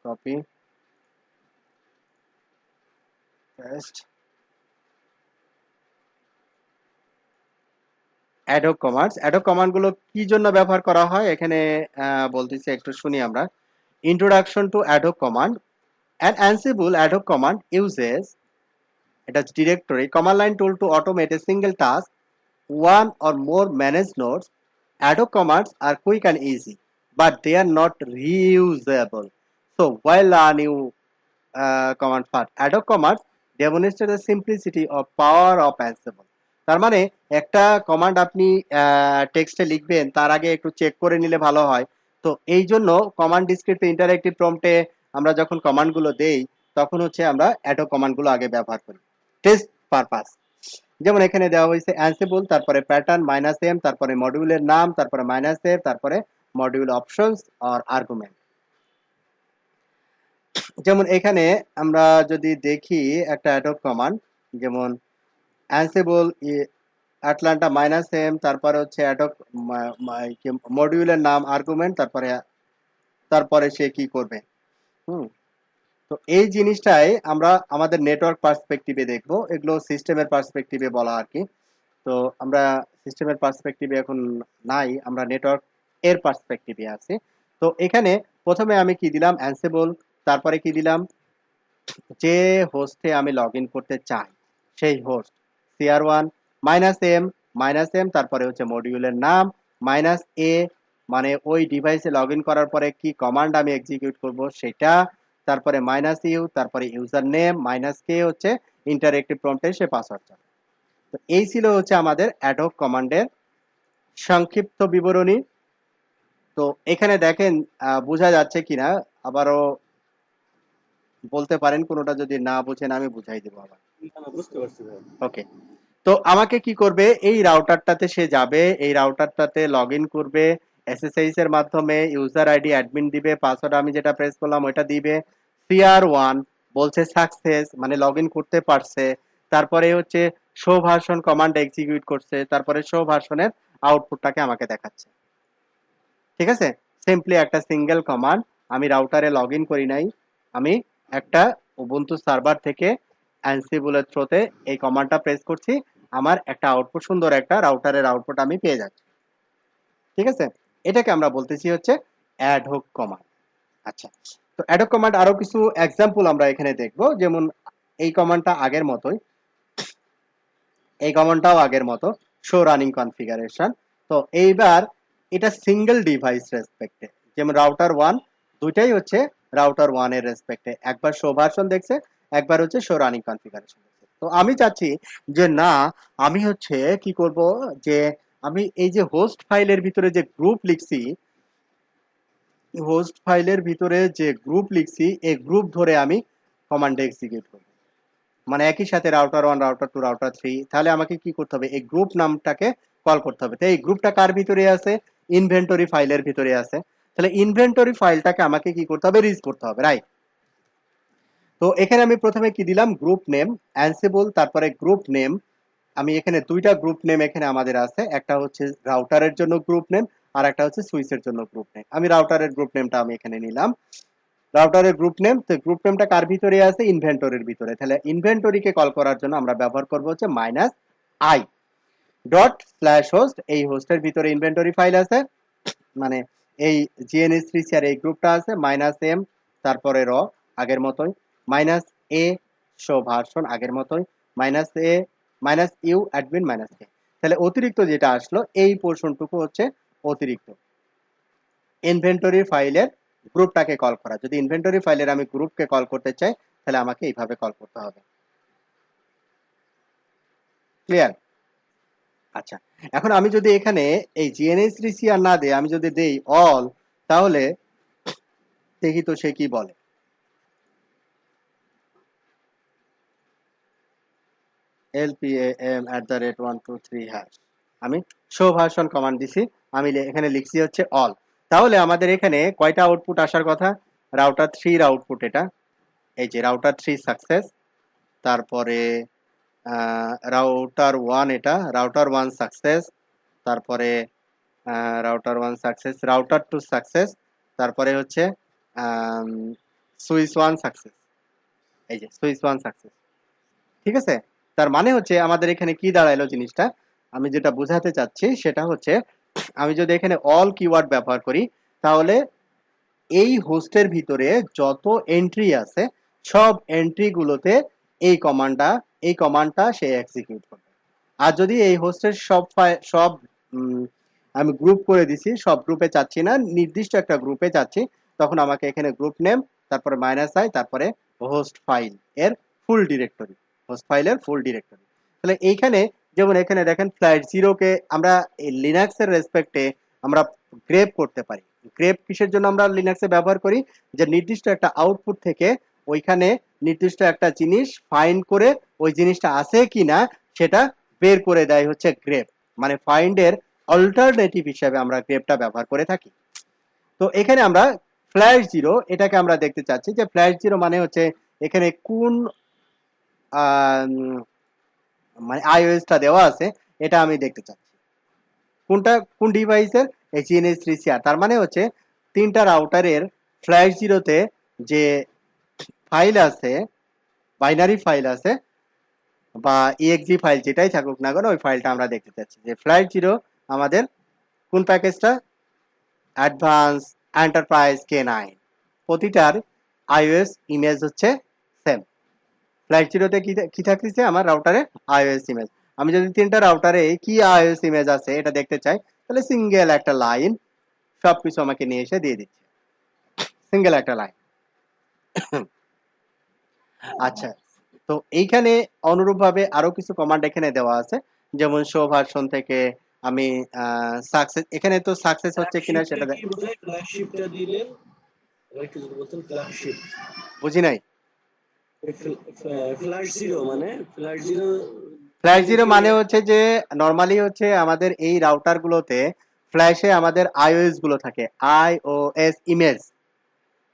copy paste. Ad hoc কমান্ডগুলো কি জন্য ব্যবহার করা হয় এখানে বলতেছি, একটু শুনি আমরা। Introduction to ad hoc command. An Ansible ad hoc command uses it as directory command line tool to automate a single task, one or more managed nodes. Ad hoc commands are quick and easy, but they are not reusable. So while a new command part, ad hoc commands demonstrate the simplicity or power of Ansible. তার মানে একটা command আপনি টেক্সটে লিখবেন তার আগে একটু check করে নিলে ভালো হয়। তো এই জন্য কমান্ড ডিসক্রিপ্ট ইন্টারেক্টিভ প্রম্পটে আমরা যখন কমান্ডগুলো দেই, তখন হচ্ছে আমরা অ্যাডো কমান্ডগুলো আগে ব্যবহার করি টেস্ট পারপাস। যেমন এখানে দেওয়া হয়েছে অ্যানসিবল, তারপরে প্যাটার্ন -m, তারপরে মডিউলের নাম, তারপরে -f, তারপরে মডিউল অপশনস আর আর্গুমেন্ট। যেমন এখানে আমরা যদি দেখি একটা অ্যাডো কমান্ড, যেমন অ্যানসিবল অ্যাটলান্টা -m, তারপরে হচ্ছে অ্যাডক মডিউলের নাম, আর্গুমেন্ট, তারপরে সে কি করবে। হুম, তো এই জিনিসটাই আমরা আমাদের নেটওয়ার্ক পার্সপেক্টিভে দেখবো, এগুলো সিস্টেমের পার্সপেক্টিভে বলা আর কি। তো আমরা সিস্টেমের পার্সপেক্টিভে এখন নাই, আমরা নেটওয়ার্ক এর পার্সপেক্টিভে আছি। তো এখানে প্রথমে আমি কি দিলাম, অ্যানসিবল, তারপরে কি দিলাম, যে হোস্টে আমি লগ ইন করতে চাই সেই হোস্ট CR1 -m, তারপরে হচ্ছে মডিউলের নাম, -a মানে ওই ডিভাইসে লগ ইন করার পরে কি কমান্ড আমি এক্সিকিউট করব সেটা, তারপরে -u, তারপরে ইউজার নেম, -k হচ্ছে ইন্টারেক্টিভ প্রম্পটে সে পাসওয়ার্ড চাবে। তো এই ছিল হচ্ছে আমাদের অ্যাডহক কমান্ডের সংক্ষিপ্ত বিবরণী। তো এখানে দেখেন বোঝা যাচ্ছে কিনা, আবারও বলতে পারেন, কোনোটা যদি না বুঝেন আমি বুঝাই দেবো আবার। বুঝতে পারছি ভাই। ওকে, তো আমাকে কি করবে, এই রাউটারটাতে সে যাবে, এই রাউটারটাতে লগ ইন করবে, এসএসএইচ এর মাধ্যমে ইউজার আইডি অ্যাডমিন দিবে, পাসওয়ার্ড আমি যেটা প্রেস করলাম ওটা দিবে, CR1 বলছে সাকসেস মানে লগইন করতে পারছে, তারপরে হচ্ছে শো ভার্সন কমান্ড এক্সিকিউট করছে, তারপরে শো ভার্সনের আউটপুটটাকে আমাকে দেখাচ্ছে। ঠিক আছে, সিম্পলি একটা সিঙ্গেল কমান্ড, আমি রাউটারে লগ ইন করি নাই, আমি একটা উবুন্টু সার্ভার থেকে অ্যানসিবলের থ্রোতে এই কমান্ডটা প্রেস করছি, আমার একটা আউটপুট, সুন্দর একটা রাউটারের আউটপুট আমি পেয়ে যাচ্ছি। ঠিক আছে, এটাকে আমরা বলতেছি হচ্ছে অ্যাডহক কমান্ড। আচ্ছা, তো অ্যাডহক কমান্ড আরো কিছু এক্সাম্পল আমরা এখানে দেখব, যেমন এই কমান্ডটা আগের মতোই, এই কমান্ডটাও আগের মতো, শো রানিং কনফিগারেশন। তো এইবার এটা সিঙ্গেল ডিভাইস রেসপেক্টে, যেমন রাউটার 1 দুইটাই হচ্ছে রাউটার 1 এর রেসপেক্টে, একবার শো ভার্সন দেখছে, একবার হচ্ছে শো রানিং কনফিগারেশন দেখছে। তো আমি চাচ্ছি যে না, আমি হচ্ছে কি করব, যে আমি এই যে হোস্ট ফাইলের ভিতরে যে গ্রুপ লিখছি, হোস্ট ফাইলের ভিতরে যে গ্রুপ লিখছি, এই গ্রুপ ধরে আমি কমান্ড এক্সিকিউট করব। মানে একই সাথে রাউটার 1, রাউটার 2, রাউটার 3, তাহলে আমাকে কি করতে হবে, এই গ্রুপ নামটাকে কল করতে হবে। তো এই গ্রুপটা কার ভিতরে আছে, ইনভেন্টরি ফাইলের ভিতরে আছে, তাহলে ইনভেন্টরি ফাইলটাকে আমাকে কি করতে হবে, রিড করতে হবে, রাইট। তো এখানে আমি প্রথমে কি দিলাম, গ্রুপ নেম অ্যানসিবল, তারপরে গ্রুপ নেম, আমি এখানে দুইটা গ্রুপ নেম এখানে আমাদের আছে, একটা হচ্ছে রাউটারের জন্য গ্রুপ নেম, আর একটা হচ্ছে সুইচের জন্য গ্রুপ নেম। আমি রাউটারের গ্রুপ নেমটা আমি এখানে নিলাম, রাউটারের গ্রুপ নেম, তো গ্রুপ নেমটা কার ভিতরে আছে, ইনভেন্টরির ভিতরে, তাহলে ইনভেন্টরিকে কল করার জন্য আমরা ব্যবহার করব হচ্ছে -i ডট স্ল্যাশ হোস্ট, এই হোস্টের ভিতরে ইনভেন্টরি ফাইল আছে, মানে এই GNS3CR এই গ্রুপটা আছে, -m তারপরে র আগের মতোই, -a শো ভার্সন আগের মতোই, -a -u অ্যাডমিন -k। তাহলে অতিরিক্ত যেটা আসলো এই পোর্শনটুকু হচ্ছে অতিরিক্ত ইনভেন্টরি ফাইলের গ্রুপটাকে কল করা। যদি ইনভেন্টরি ফাইলের আমি গ্রুপকে কল করতে চাই, তাহলে আমাকে এইভাবে কল করতে হবে। ক্লিয়ার? আচ্ছা, এখন আমি যদি এখানে এই GNS3CR না দেই, আমি যদি দেই অল, তাহলে দেখি তো সে কি বলে। LPAM@123# আমি শো ভার্সন কমান্ড দিছি, আমি এখানে লিখছি হচ্ছে অল। তাহলে আমাদের এখানে কয়টা আউটপুট আসার কথা, রাউটার 3 আউটপুট, এটা এই যে রাউটার 3 সাকসেস, তারপরে রাউটার 1, এটা রাউটার 1 সাকসেস, তারপরে রাউটার 1 সাকসেস, রাউটার 2 সাকসেস, তারপরে হচ্ছে সুইচ 1 সাকসেস, এই যে সুইচ 1 সাকসেস। ঠিক আছে, তার মানে হচ্ছে আমাদের এখানে কি দাঁড়াইলো জিনিসটা, আমি যেটা বোঝাতে চাচ্ছি সেটা হচ্ছে, আমি যদি এখানে অল কিওয়ার্ড ব্যবহার করি, তাহলে এই হোস্টের ভিতরে যত এন্ট্রি আছে সব এন্ট্রি গুলোতে এই কমান্ডটা সে এক্সিকিউট করবে। আর যদি এই হোস্টের সব আমি গ্রুপ করে দিছি, সব গ্রুপে চাচ্ছি না, নির্দিষ্ট একটা গ্রুপে চাচ্ছি, তখন আমাকে এখানে গ্রুপ নেম, তারপরে -i, তারপরে হোস্ট ফাইল এর ফুল ডিরেক্টরি, হোস্ট ফাইলের ফুল ডিরেক্টরি। তাহলে এইখানে যেমন এখানে দেখেন ফ্ল্যাট জিরোকে আমরা লিনাক্সের রেসপেক্টে আমরা গ্রেপ করতে পারি। গ্রেপ কিসের জন্য আমরা লিনাক্সে ব্যবহার করি, যে নির্দিষ্ট একটা আউটপুট থেকে ওইখানে নির্দিষ্ট একটা জিনিস ফাইন্ড করে ওই জিনিসটা আছে কিনা সেটা বের করে দেয় হচ্ছে গ্রেপ, মানে ফাইন্ডের অল্টারনেটিভ হিসেবে আমরা গ্রেপটা ব্যবহার করে থাকি। তো এখানে আমরা ফ্ল্যাশ জিরো, এটাকে আমরা দেখতে চাচ্ছি যে ফ্ল্যাশ জিরো মানে হচ্ছে এখানে কোন মানে আইওএসটা দেওয়া আছে, এটা আমি দেখতে চাচ্ছি, কোনটা কোন ডিভাইসের, এই GNS3CR। তার মানে হচ্ছে তিনটা রাউটারের ফ্ল্যাশ জিরোতে যে ফাইল আছে, বাইনারি ফাইল আছে বা exe ফাইল যেটাই থাকুক না কেন, ওই ফাইলটা আমরা দেখতে চাচ্ছি যে ফ্ল্যাশ জিরো আমাদের কোন প্যাকেজটা, অ্যাডভান্স এন্টারপ্রাইজ K9, প্রতিটার আইওএস ইমেজ হচ্ছে সেম। ফ্ল্যাশ জিরোতে কি থাকতেছে আমার রাউটারে, আইওএস ইমেজ। আমি যদি তিনটা রাউটারে কি আইওএস ইমেজ আছে এটা দেখতে চাই, তাহলে সিঙ্গেল একটা লাইন সবকিছু আমাকে নিয়ে এসে দিয়ে দিচ্ছে, সিঙ্গেল একটা লাইন। আচ্ছা, তো এইখানে অনুরূপভাবে আরো কিছু কমান্ড এখানে দেওয়া আছে, যেমন শো ভার্সন থেকে আমি সাকসেস, এখানে তো সাকসেস হচ্ছে কিনা সেটা কি বোঝায় ফ্ল্যাগশিপটা দিলেন, একটু যদি বলতেন ফ্ল্যাগশিপ। বুঝি নাই। ফ্ল্যাশ জিরো মানে ফ্ল্যাশ জিরো ফ্ল্যাশ দিলে জিরো কি মানে হচ্ছে যে নরমালি হচ্ছে আমাদের এই রাউটার গুলোতে ফ্ল্যাশে আমাদের আইওএস গুলো থাকে, আইওএস ইমেজ,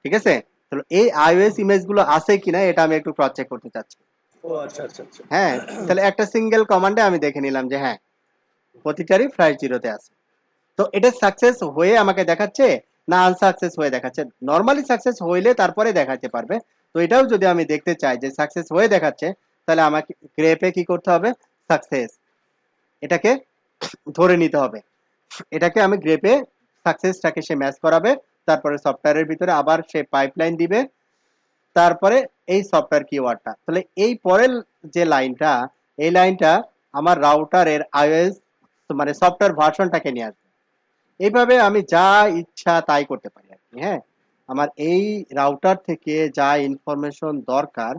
ঠিক আছে? তো এই আইওএস ইমেজ গুলো আছে কিনা এটা আমি একটু ক্রস চেক করতে চাচ্ছি। ও আচ্ছা আচ্ছা আচ্ছা। হ্যাঁ, তাহলে একটা সিঙ্গেল কমান্ডে আমি দেখে নিলাম যে হ্যাঁ প্রতিটারই ফ্ল্যাশ জিরোতে আছে। তো এটা সাকসেস হয়ে আমাকে দেখাচ্ছে না আনসাকসেস হয়ে দেখাচ্ছে? নরমালি সাকসেস হইলে তারপরে দেখাতে পারবে। তো এটাও যদি আমি দেখতে চাই যে সাকসেস হয়ে দেখাচ্ছে, তাহলে আমাকে গ্রেপে কি করতে হবে? সাকসেস, এটাকে ধরে নিতে হবে। এটাকে আমি গ্রেপে সাকসেসটাকে সে ম্যাচ করাবে, তারপরে সফটওয়্যারের ভিতরে আবার সে পাইপলাইন দিবে, তারপরে এই সফটওয়্যার কিওয়ার্ডটা, তাহলে এই পরের যে লাইনটা, এই লাইনটা আমার রাউটারের আইওএস মানে সফটওয়্যার ভার্সনটাকে নিয়ে আসবে। এইভাবে আমি যা ইচ্ছা তাই করতে পারি আর কি। হ্যাঁ, আমার এই রাউটার থেকে যা ইনফরমেশন দরকার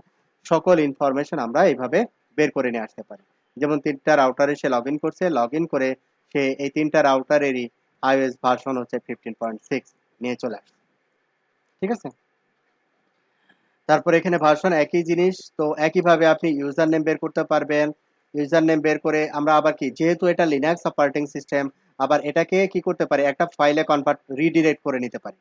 সকল ইনফরমেশন আমরা এইভাবে বের করে নিয়ে আসতে পারি। যেমন 3টা রাউটারে সে লগ ইন করছে, লগ ইন করে সে এই 3টা রাউটারেরই আইওএস ভার্সন হচ্ছে 15.6 নিয়ে চলে আসছে, ঠিক আছে? তারপর এখানে ভার্সন একই জিনিস, তো একইভাবে আপনি ইউজার নেম বের করতে পারবেন। ইউজার নেম বের করে আমরা আবার কি, যেহেতু এটা লিনাক্স অপারেটিং সিস্টেম, আবার এটাকে কি করতে পারি, একটা ফাইলে কনভার্ট রিডিরেক্ট করে নিতে পারি।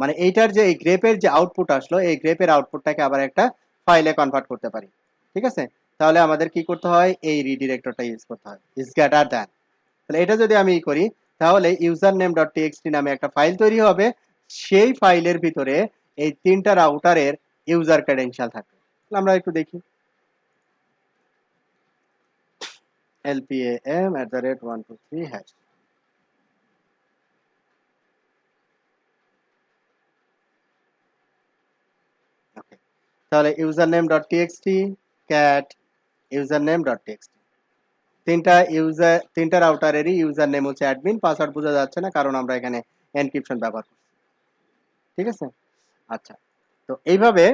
মানে এইটার যে এই গ্রেপের যে আউটপুট আসলো, এই গ্রেপের আউটপুটটাকে আবার একটা ফাইলে কনভার্ট করতে পারি, ঠিক আছে? তাহলে আমাদের কি করতে হয়, এই রিডিরেক্টরটা ইউজ করতে হয়, ইজ গ্রেটার দ্যান। তাহলে এটা যদি আমি করি, তাহলে ইউজার নেম ডট টিএক্সটি নামে একটা ফাইল তৈরি হবে। সেই ফাইলের ভিতরে এই 3টা রাউটারের ইউজার ক্রেডেনশিয়াল থাকবে। তাহলে আমরা একটু দেখি, lpam@123#। ওকে, তাহলে user name dot TXT cat user name dot TXT, তিনটা রাউটারেরই ইউজার নেম হচ্ছে অ্যাডমিন, পাসওয়ার্ড বোঝা যাচ্ছে না কারণ আমরা এখানে এনক্রিপশন ব্যবহার করছি, ঠিক আছে? আচ্ছা, তো এইভাবে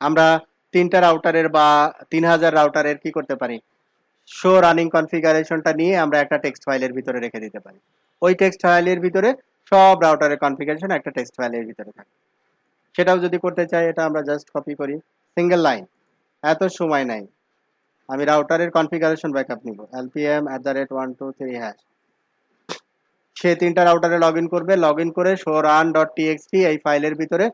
আমরা 3টা রাউটারের বা 3000 রাউটারের কি করতে পারি, শো রানিং কনফিগারেশনটা নিয়ে আমরা একটা টেক্সট ফাইলের ভিতরে রেখে দিতে পারি। ওই টেক্সট ফাইলের ভিতরে সব রাউটারের কনফিগারেশন একটা টেক্সট ফাইলের ভিতরে থাকে। সেটাও যদি করতে চাই, এটা আমরা জাস্ট কপি করি, সিঙ্গেল লাইন, এত সময় নাই। আমি রাউটারের কনফিগারেশন ব্যাকআপ নিব, lpm@123#। সে 3টা রাউটারে লগ ইন করবে, লগ ইন করে শো রান ডট টিএক্সটি এই ফাইলের ভিতরে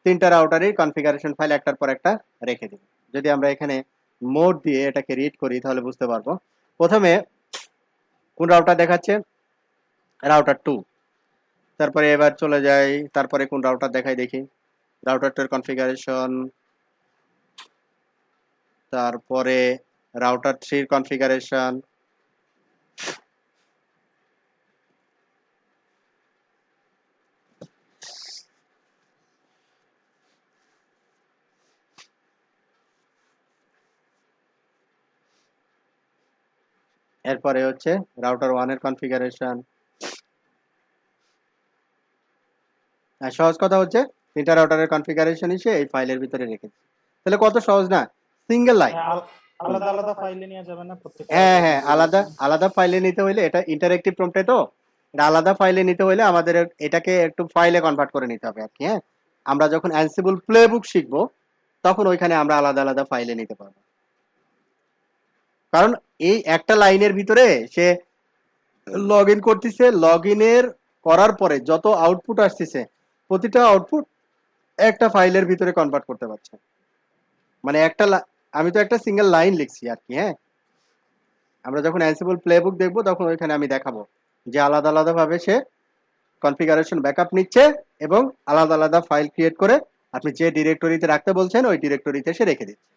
3টা রাউটারের কনফিগারেশন ফাইল একটার পর একটা রেখে দিব। যদি আমরা এখানে মোড দিয়ে এটাকে রিড করি তাহলে বুঝতে পারবো। প্রথমে কোন রাউটার দেখাচ্ছে, রাউটার 2। তারপরে এবার চলে যাই, তারপরে কোন রাউটার দেখাই দেখি, রাউটার 2 এর কনফিগারেশন, তারপরে রাউটার 3 এর কনফিগারেশন, এরপরে হচ্ছে রাউটার 1 এর কনফিগারেশন। আর সহজ কথা হচ্ছে 3টা রাউটারের কনফিগারেশন এসে এই ফাইলের ভিতরে রেখেছি। তাহলে কত সহজ না, সিঙ্গেল লাইন। আলাদা আলাদা ফাইলে নেওয়া যাবে না প্রত্যেকটা? হ্যাঁ হ্যাঁ, আলাদা আলাদা ফাইলে নিতে হইলে, এটা ইন্টারেক্টিভ প্রম্পটে, তো এটা আলাদা ফাইলে নিতে হইলে আমাদের এটাকে একটু ফাইলে কনভার্ট করে নিতে হবে আর কি। হ্যাঁ, আমরা যখন অ্যানসিবল প্লেবুক শিখবো তখন ওইখানে আমরা আলাদা আলাদা ফাইলে নিতে পারবো। কারণ এই একটা লাইনের ভিতরে সে লগ ইন করতেছে, লগ ইনের করার পরে যত আউটপুট আসতেছে প্রতিটা আউটপুট একটা ফাইলের ভিতরে কনভার্ট করতে পারছে। মানে আমি তো একটা সিঙ্গেল লাইন লিখছি আর কি। হ্যাঁ, আমরা যখন অ্যানসিবল প্লেবুক দেখবো তখন ওইখানে আমি দেখাবো যে আলাদা আলাদা ভাবে সে কনফিগারেশন ব্যাকআপ নিচ্ছে এবং আলাদা আলাদা ফাইল ক্রিয়েট করে আপনি যে ডিরেক্টরিতে রাখতে বলছেন ওই ডিরেক্টরিতে সে রেখে দিচ্ছে।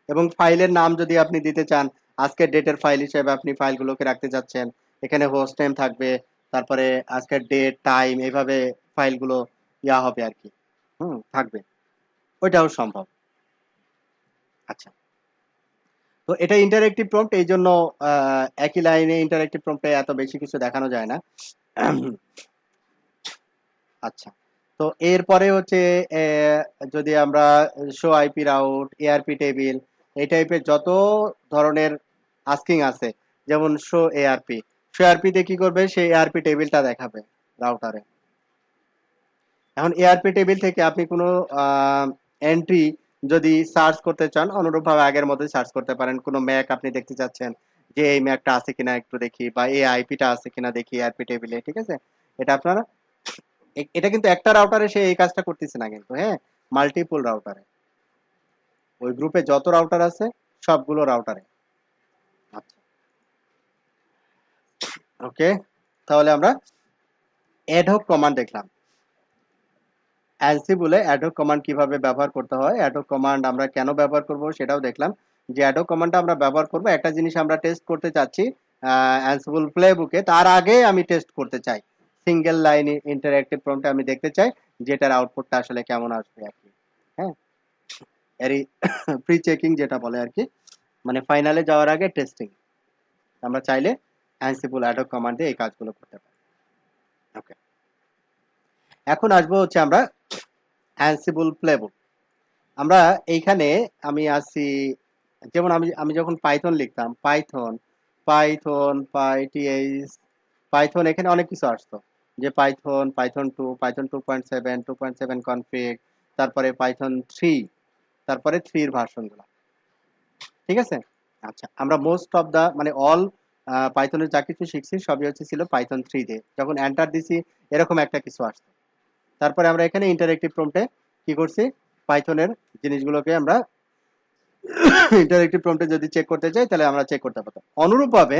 এবং ফাইলের নাম যদি আপনি দিতে চান, আজকের ডেটের ফাইল হিসেবে আপনি ফাইলগুলোকে রাখতে চাচ্ছেন, এখানে হোস্ট নেম থাকবে, তারপরে আজকের ডেট টাইম, এইভাবে ফাইলগুলো হবে আর কি, থাকবে, ওইটাও সম্ভব। আচ্ছা, তো এটা ইন্টারেক্টিভ প্রম্পট, এই জন্য একই লাইনে ইন্টারেক্টিভ প্রম্পটে এত বেশি কিছু দেখানো যায় না। আচ্ছা, তো এরপরে হচ্ছে যদি আমরা show IP route, ARP table, এই টাইপের যত ধরনের আস্কিং আছে, যেমন শো এআরপি, শো এআরপি তে কি করবে, সেই এআরপি টেবিলটা দেখাবে রাউটারে। এখন এআরপি টেবিল থেকে আপনি কোনো এন্ট্রি যদি সার্চ করতে চান, অনুরূপভাবে আগের মতোই সার্চ করতে পারেন। কোনো ম্যাক আপনি দেখতে চাচ্ছেন, যে এই ম্যাকটা আছে কিনা একটু দেখি, বা এই আইপিটা আছে কিনা দেখি আরপি টেবিলে, ঠিক আছে? এটা আপনারা এটা কিন্তু একটা রাউটারে সে এই কাজটা করতেছে না কিন্তু, হ্যাঁ, মাল্টিপল রাউটারে, ওই গ্রুপে যত রাউটার আছে সবগুলো রাউটারে। আচ্ছা, ওকে, তাহলে আমরা অ্যাডহক কমান্ড দেখলাম। অ্যানসিবলে অ্যাডহক কমান্ড কিভাবে ব্যবহার করতে হয়, অ্যাডহক কমান্ড আমরা কেন ব্যবহার করব সেটাও দেখলাম। যে অ্যাডহক কমান্ডটা আমরা ব্যবহার করব, একটা জিনিস আমরা টেস্ট করতে চাচ্ছি অ্যানসিবল প্লেবুকে, তার আগে আমি টেস্ট করতে চাই সিঙ্গেল লাইন ইন্টারঅ্যাক্টিভ প্রম্পটে, আমি দেখতে চাই যেটার আউটপুটটা আসলে কেমন আসবে আর কি, হ্যাঁ, এরই প্রি চেকিং যেটা বলে আর কি, মানে ফাইনালে যাওয়ার আগে টেস্টিং। আমরা চাইলে অ্যানসিবল অ্যাডহক কমান্ডে এই কাজগুলো করতে পারি। ওকে, এখন আসবো হচ্ছে আমরা অ্যানসিবল প্লেবুক। আমরা এইখানে আমি আছি, যেমন আমি আমি যখন পাইথন লিখতাম, পাইথন পাইথন পাইটিএইচ পাইথন, এখানে অনেক কিছু আসতো, যে পাইথন পাইথন 2, পাইথন 2.7, 2.7 কনফিগ, তারপরে পাইথন 3, তারপরে 3 এর ভার্সনগুলো, ঠিক আছে? আচ্ছা, আমরা মোস্ট অফ দা মানে অল পাইথনের যা কিছু শিখছি সবই হচ্ছে ছিল পাইথন 3 দিয়ে। যখন এন্টার দিছি এরকম একটা কিছু আসতো। তারপরে আমরা এখানে ইন্টারেক্টিভ প্রম্পটে কি করছি, পাইথনের জিনিসগুলোকে আমরা ইন্টারেক্টিভ প্রম্পটে যদি চেক করতে চাই তাহলে আমরা চেক করতে পারতাম। অনুরূপভাবে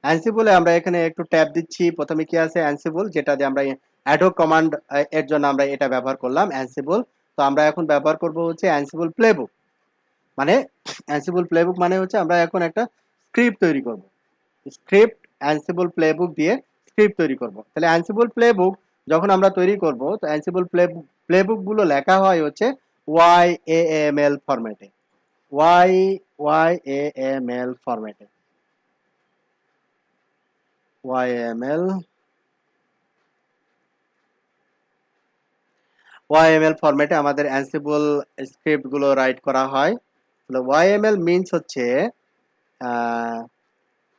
অ্যানসিবলে আমরা এখানে একটু ট্যাব দিচ্ছি, প্রথমে কি আছে অ্যানসিবল, যেটা দিয়ে আমরা অ্যাডহক কমান্ড এর জন্য আমরা এটা ব্যবহার করলাম অ্যানসিবল। তো আমরা এখন ব্যবহার করব হচ্ছে অ্যানসিবল প্লেবুক। মানে অ্যানসিবল প্লেবুক মানে হচ্ছে আমরা এখন একটা স্ক্রিপ্ট তৈরি করব, স্ক্রিপ্ট অ্যানসিবল প্লেবুক দিয়ে স্ক্রিপ্ট তৈরি করব। তাহলে অ্যানসিবল প্লেবুক যখন আমরা তৈরি করব, তো অ্যানসিবল প্লেবুক গুলো লেখা হয় হচ্ছে YAML ফরম্যাটে, YAML ফরম্যাটে, YAML YAML ফরম্যাটে আমাদের অ্যানসিবল স্ক্রিপ্ট গুলো রাইট করা হয়। YAML মিনস হচ্ছে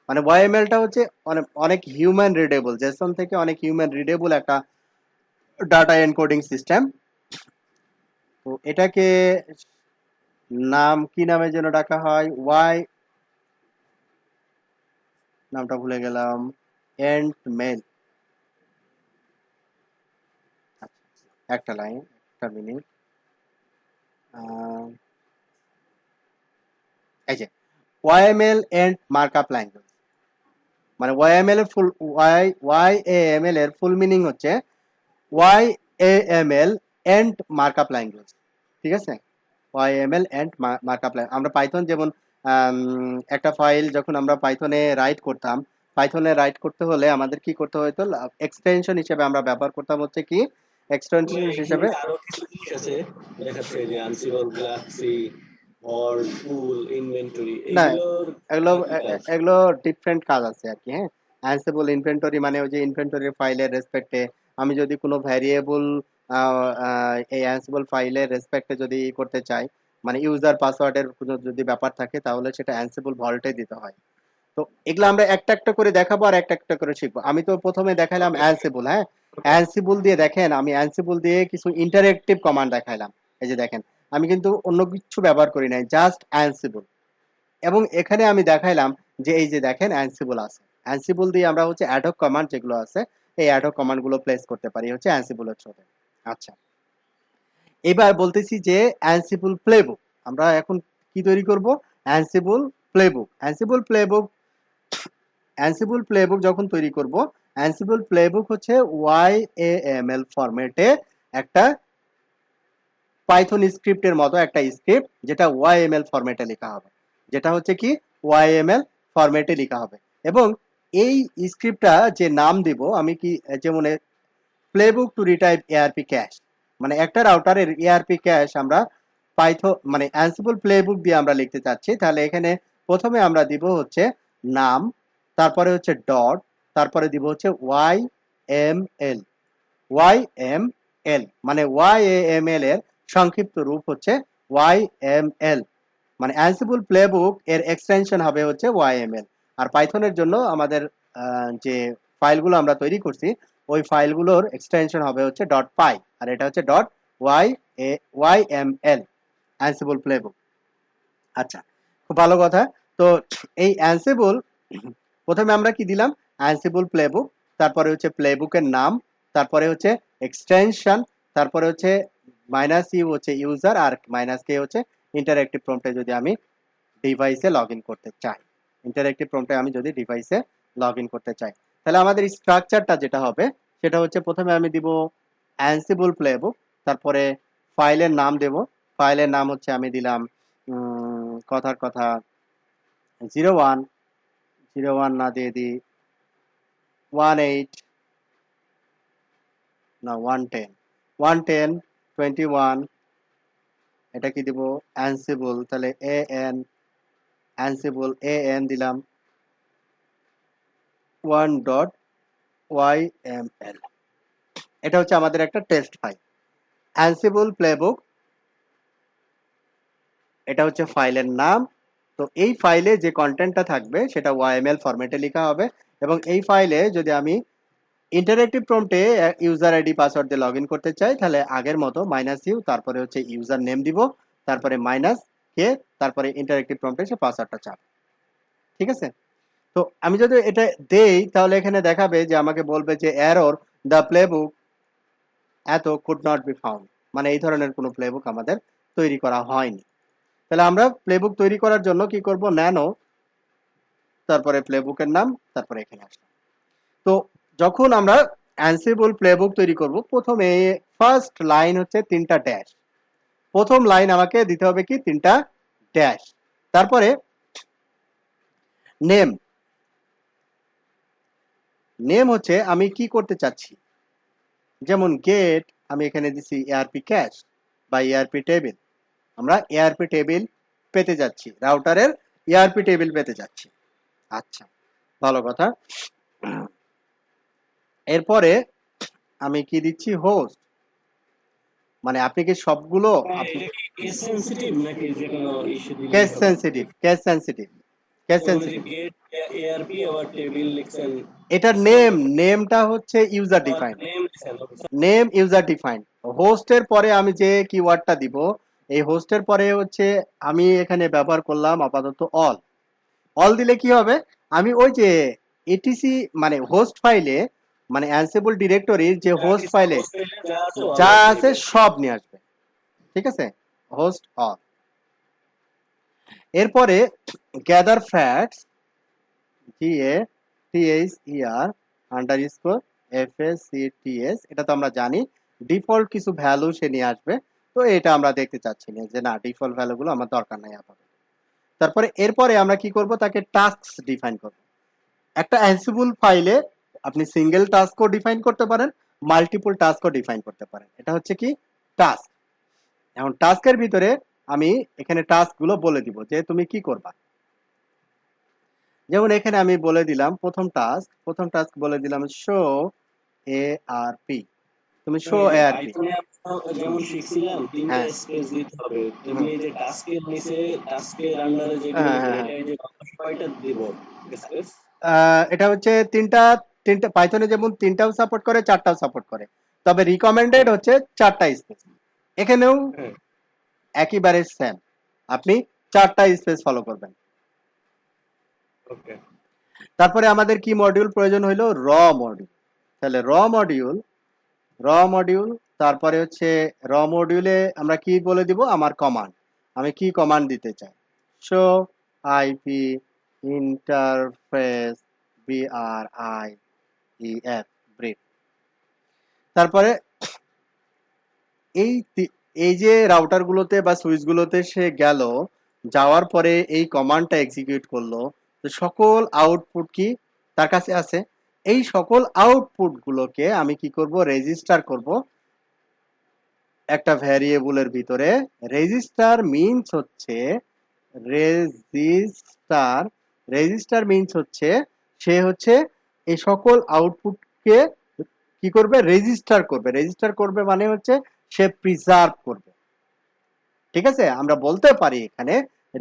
মানে YAML টা হচ্ছে অনেক অনেক হিউম্যান রিডেবল, জেসন থেকে অনেক হিউম্যান রিডেবল একটা ডাটা এনকোডিং সিস্টেম। তো এটাকে নাম কি নামে যেন ডাকা হয়, নামটা ভুলে গেলাম, এন্ড মেল। একটা লাইন, একটা মিনিট, এই যে YAML এন্ড মার্কআপ ল্যাঙ্গুয়েজ, মানে YAML এর ফুল YAML এর ফুল মিনিং হচ্ছে YAML এন্ড মার্কআপ ল্যাঙ্গুয়েজ, ঠিক আছে? YAML and markup language. আমরা পাইথন যেমন একটা ফাইল যখন আমরা পাইথনে রাইট করতাম, পাইথনে রাইট করতে হলে আমাদের কি করতে হতো, এক্সটেনশন হিসেবে আমরা ব্যবহার করতাম হচ্ছে কি, এক্সটেনশন হিসেবে আরো কিছু জিনিস আছে দেখাচ্ছে যে আনসিবল গ্যালাক্সি অর টুল ইনভেন্টরি না, এগুলোর এগুলো কি কাজ? এগুলো ডিফারেন্ট কাজ আছে আর কি, হ্যাঁ। অ্যানসিবল ইনভেন্টরি মানে ওই যে ইনভেন্টরি ফাইলের রেসপেক্টে আমি যদি কোনো ভ্যারিয়েবল এই অ্যানসিবল ফাইলের রেসপেক্টে যদি করতে চাই, মানে ইউজার পাসওয়ার্ডের কোনো যদি ব্যাপার থাকে তাহলে সেটা অ্যানসিবল ভল্টে দিতে হয়। তো এগুলো আমরা একটা একটা করে দেখাবো আর একটা একটা করে শিখবো। আমি তো প্রথমে দেখাইলাম ওকে অ্যানসিবল, হ্যাঁ, অ্যানসিবল দিয়ে দেখেন, আমি অ্যানসিবল দিয়ে কিছু ইন্টারেক্টিভ কমান্ড দেখাইলাম। এই যে দেখেন, আমি কিন্তু অন্য কিছু ব্যবহার করি নাই, জাস্ট অ্যানসিবল। এবং এখানে আমি দেখাইলাম যে এই যে দেখেন অ্যানসিবল আছে, অ্যানসিবল দিয়ে আমরা হচ্ছে অ্যাডহক কমান্ড যেগুলো আছে এই অ্যাডহক কমান্ড গুলো প্লেস করতে পারি হচ্ছে অ্যানসিবলের থ্রুতে। আচ্ছা, এবার বলতেছি যে অ্যানসিবল প্লেবুক আমরা এখন কি তৈরি করব, অ্যানসিবল প্লেবুক। অ্যানসিবল প্লেবুক যখন তৈরি করব, অ্যানসিবল প্লেবুক হচ্ছে YAML ফরম্যাটে একটা পাইথন স্ক্রিপ্টের মতো একটা স্ক্রিপ্ট, যেটা YAML ফরম্যাটে লেখা হবে, যেটা হচ্ছে কি YAML ফরম্যাটে লেখা হবে। এবং এই স্ক্রিপ্টটা যে নাম দিব আমি কি, যেমন playbook to retype ARP cache, মানে একটা রাউটারের এআরপি ক্যাশ আমরা পাইথন মানে অ্যানসিবল প্লেবুক দিয়ে আমরা লিখতে চাচ্ছি, তাহলে এখানে প্রথমে আমরা দিব হচ্ছে নাম, তারপরে হচ্ছে ডট, তারপরে দিব হচ্ছে YML, YML মানে YAML এর সংক্ষিপ্ত রূপ হচ্ছে YML, মানে অ্যানসিবল প্লেবুক এর এক্সটেনশন হবে হচ্ছে YML। আর পাইথনের জন্য আমাদের যে ফাইলগুলো আমরা তৈরি করছি ওই ফাইলগুলোর এক্সটেনশন হবে হচ্ছে ডট পাই, আর এটা হচ্ছে ডট YML অ্যানসিবল প্লেবুক। আচ্ছা, খুব ভালো কথা। তো এই অ্যানসিবল প্রথমে আমরা কি দিলাম, অ্যানসিবল প্লেবুক, তারপরে হচ্ছে প্লেবুকের নাম, তারপরে হচ্ছে এক্সটেনশন, তারপরে হচ্ছে মাইনাস ইউ হচ্ছে ইউজার, আর মাইনাস কে হচ্ছে ইন্টারঅ্যাক্টিভ প্রম্পটে যদি আমি ডিভাইসে লগ ইন করতে চাই, ইন্টারঅ্যাক্টিভ প্রম্পটে আমি যদি ডিভাইসে লগ ইন করতে চাই, তাহলে আমাদের স্ট্রাকচারটা যেটা হবে সেটা হচ্ছে প্রথমে আমি দিব অ্যানসিবল প্লেবুক, তারপরে ফাইলের নাম দেব, ফাইলের নাম হচ্ছে আমি দিলাম কথার কথা 01 না দিয়ে দিই 18 না 110 এটা কি দিব অ্যানসিবল, তাহলে এন অ্যানসিবল এন দিলাম 1.yml, এটা হচ্ছে আমাদের একটা টেস্ট ফাইল। অ্যানসিবল প্লেবুক, এটা হচ্ছে ফাইলের নাম। তো এই ফাইলে যে কন্টেন্টটা থাকবে সেটা ওয়াইএমএল ফরম্যাটে লেখা হবে, এবং এই ফাইলে যদি আমি ইন্টারঅ্যাক্টিভ প্রম্পটে ইউজার আইডি পাসওয়ার্ড দিয়ে লগ ইন করতে চাই, তাহলে আগের মতো -u, তারপরে হচ্ছে ইউজার নেম দিব, তারপরে -k, তারপরে ইন্টারঅ্যাক্টিভ প্রম্পটে সে পাসওয়ার্ডটা চাবে। ঠিক আছে? তো আমি যদি এটা দেই তাহলে এখানে দেখাবে যে আমাকে বলবে যে এরর, দ্য প্লেবুক এত কুড নট বি ফাউন্ড, মানে এই ধরনের কোনো প্লেবুক আমাদের তৈরি করা হয়নি। তাহলে আমরা প্লেবুক তৈরি করার জন্য কি করব, ন্যানো, তারপরে প্লেবুকের নাম, তারপরে এখানে আসলাম। তো যখন আমরা অ্যানসিবল প্লেবুক তৈরি করব, প্রথমে ফার্স্ট লাইন হচ্ছে 3টা ড্যাশ, প্রথম লাইন আমাকে দিতে হবে কি 3টা ড্যাশ, তারপরে নেম, নেম হচ্ছে আমি কি করতে চাচ্ছি, যেমন গেট আমি এখানে দিছি এআরপি ক্যাশ বা এআরপি টেবিল, আমরা এআরপি টেবিল পেতে যাচ্ছি, রাউটারের এআরপি টেবিল পেতে যাচ্ছি। আচ্ছা, ভালো কথা। এরপরে আমি কি দিচ্ছি, হোস্ট, মানে আপনি কি সবগুলো এটা কি কেস সেনসিটিভ নাকি যে কোনো ইস্যু দিলেই কেস হবে? সেনসিটিভ, কেস সেনসিটিভ, কেস যেমন এই যে সেনসিটিভ। গেট এআরপি আবার টেবিল লিখছেন, এটার সব নেমটা হচ্ছে ইউজার আর ডিফাইন্ড, নেম লিখছেন। Name user defined. হোস্টের পরে আমি যে কিওয়ার্ডটা দিব, এই হোস্টের পরে হচ্ছে আমি এখানে ব্যবহার করলাম আপাতত অল। অল দিলে কি হবে, আমি ওই যে এটিসি মানে হোস্ট ফাইলে, মানে অ্যানসিবল ডিরেক্টরির যে যা হোস্ট কিছু ফাইলে হোস্টেলে যা আছে অল যা লিখে আছে দিবেন। সব নিয়ে আসবে। ঠিক আছে, হোস্ট অল। এরপরে গ্যাদার ফ্যাক্টস, GATHER_FACTS, এটা তো আমরা জানি ডিফল্ট কিছু ভ্যালু সে নিয়ে আসবে, তো এটা আমরা দেখতে চাচ্ছি না, যে না ডিফল্ট ভ্যালুগুলো আমার দরকার নাই আপাতত। তারপরে এরপরে আমরা কি করব, তাকে টাস্ক ডিফাইন করব। একটা অ্যানসিবল ফাইলে আপনি সিঙ্গেল টাস্কও ডিফাইন করতে পারেন, মাল্টিপল টাস্কও ডিফাইন করতে পারেন, এটা হচ্ছে কি টাস্ক। এখন টাস্কের ভিতরে আমি এখানে টাস্কগুলো বলে দিব যে তুমি কি করবা। যেমন এখানে আমি বলে দিলাম প্রথম টাস্ক বলে দিলাম শো এআরপি, তুমি শো এই যে এআরপি। পাইথনে আমরা যেমন শিখছিলাম তিনটা হ্যাঁ, স্পেস দিতে হবে, হুম, তেমনি এই যে টাস্কের নিচে টাস্কের আন্ডারে যেগুলো হ্যাঁ, লিখবেন হ্যাঁ, এটা হ্যাঁ। এই যে কয়টা দিব স্পেস? এটা হচ্ছে তিনটা পাইথনে যেমন 3টাও সাপোর্ট করে 4টাও সাপোর্ট করে, তবে রিকমেন্ডেড হ্যাঁ হচ্ছে 4টা স্পেস। এখানেও হ্যাঁ একইবারে সেম, আপনি 4টা স্পেস ফলো করবেন। ওকে। তারপরে আমাদের কি মডিউল প্রয়োজন হইলো, র মডিউল। তাহলে র মডিউল, তারপরে হচ্ছে র মডিউলে আমরা কি বলে দিব, আমার কমান্ড, আমি কি কমান্ড দিতে চাই, show IP interface BRIEF brief. তারপরে এই এই যে রাউটার গুলোতে বা সুইচ গুলোতে সে গেল, যাওয়ার পরে এই কমান্ডটা এক্সিকিউট করলো, তো সকল আউটপুট কি তার কাছে আছে, এই সকল আউটপুট গুলোকে আমি কি করব, রেজিস্টার করব একটা ভ্যারিয়েবলের ভিতরে। রেজিস্টার মিনস হচ্ছে রেজিস্টার রেজিস্টার মিনস হচ্ছে সে হচ্ছে এই সকল আউটপুটকে কি করবে, রেজিস্টার করবে মানে হচ্ছে সে প্রিজার্ভ করবে। ঠিক আছে, আমরা বলতে পারি এখানে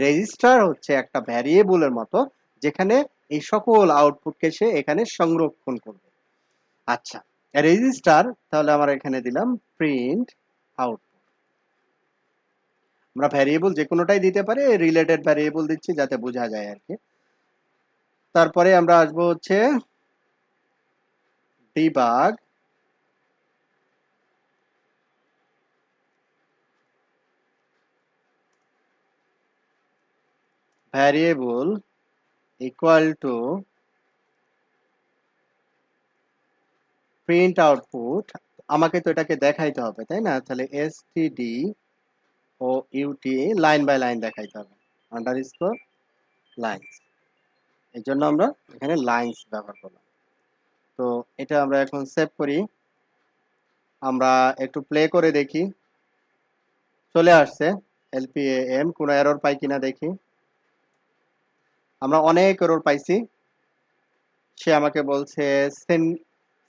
রেজিস্টার হচ্ছে একটা ভ্যারিয়েবলের মতো, যেখানে এই সকল আউটপুটকে সে এখানে সংরক্ষণ করবে। আচ্ছা, রেজিস্টার, তাহলে আমরা এখানে দিলাম প্রিন্ট আউট। আমরা ভ্যারিয়েবল যে কোনোটাই দিতে পারি, রিলেটেড ভ্যারিয়েবল দিচ্ছি যাতে বোঝা যায় আর কি। তারপরে আমরা আসবো হচ্ছে debug, variable equal to print output. আমাকে তো এটাকে দেখাইতে হবে তাই না, তাহলে stdout line by line দেখাইতে হবে, আন্ডারস্কোর লাইনস। এই জন্য আমরা এখানে লাইনস ব্যবহার করলাম। তো এটা আমরা এখন সেভ করি, আমরা একটু প্লে করে দেখি, চলে আসছে এলপিএম। কোনো এরর পাই কিনা দেখি। আমরা অনেক এরর পাইছি। সে আমাকে বলছে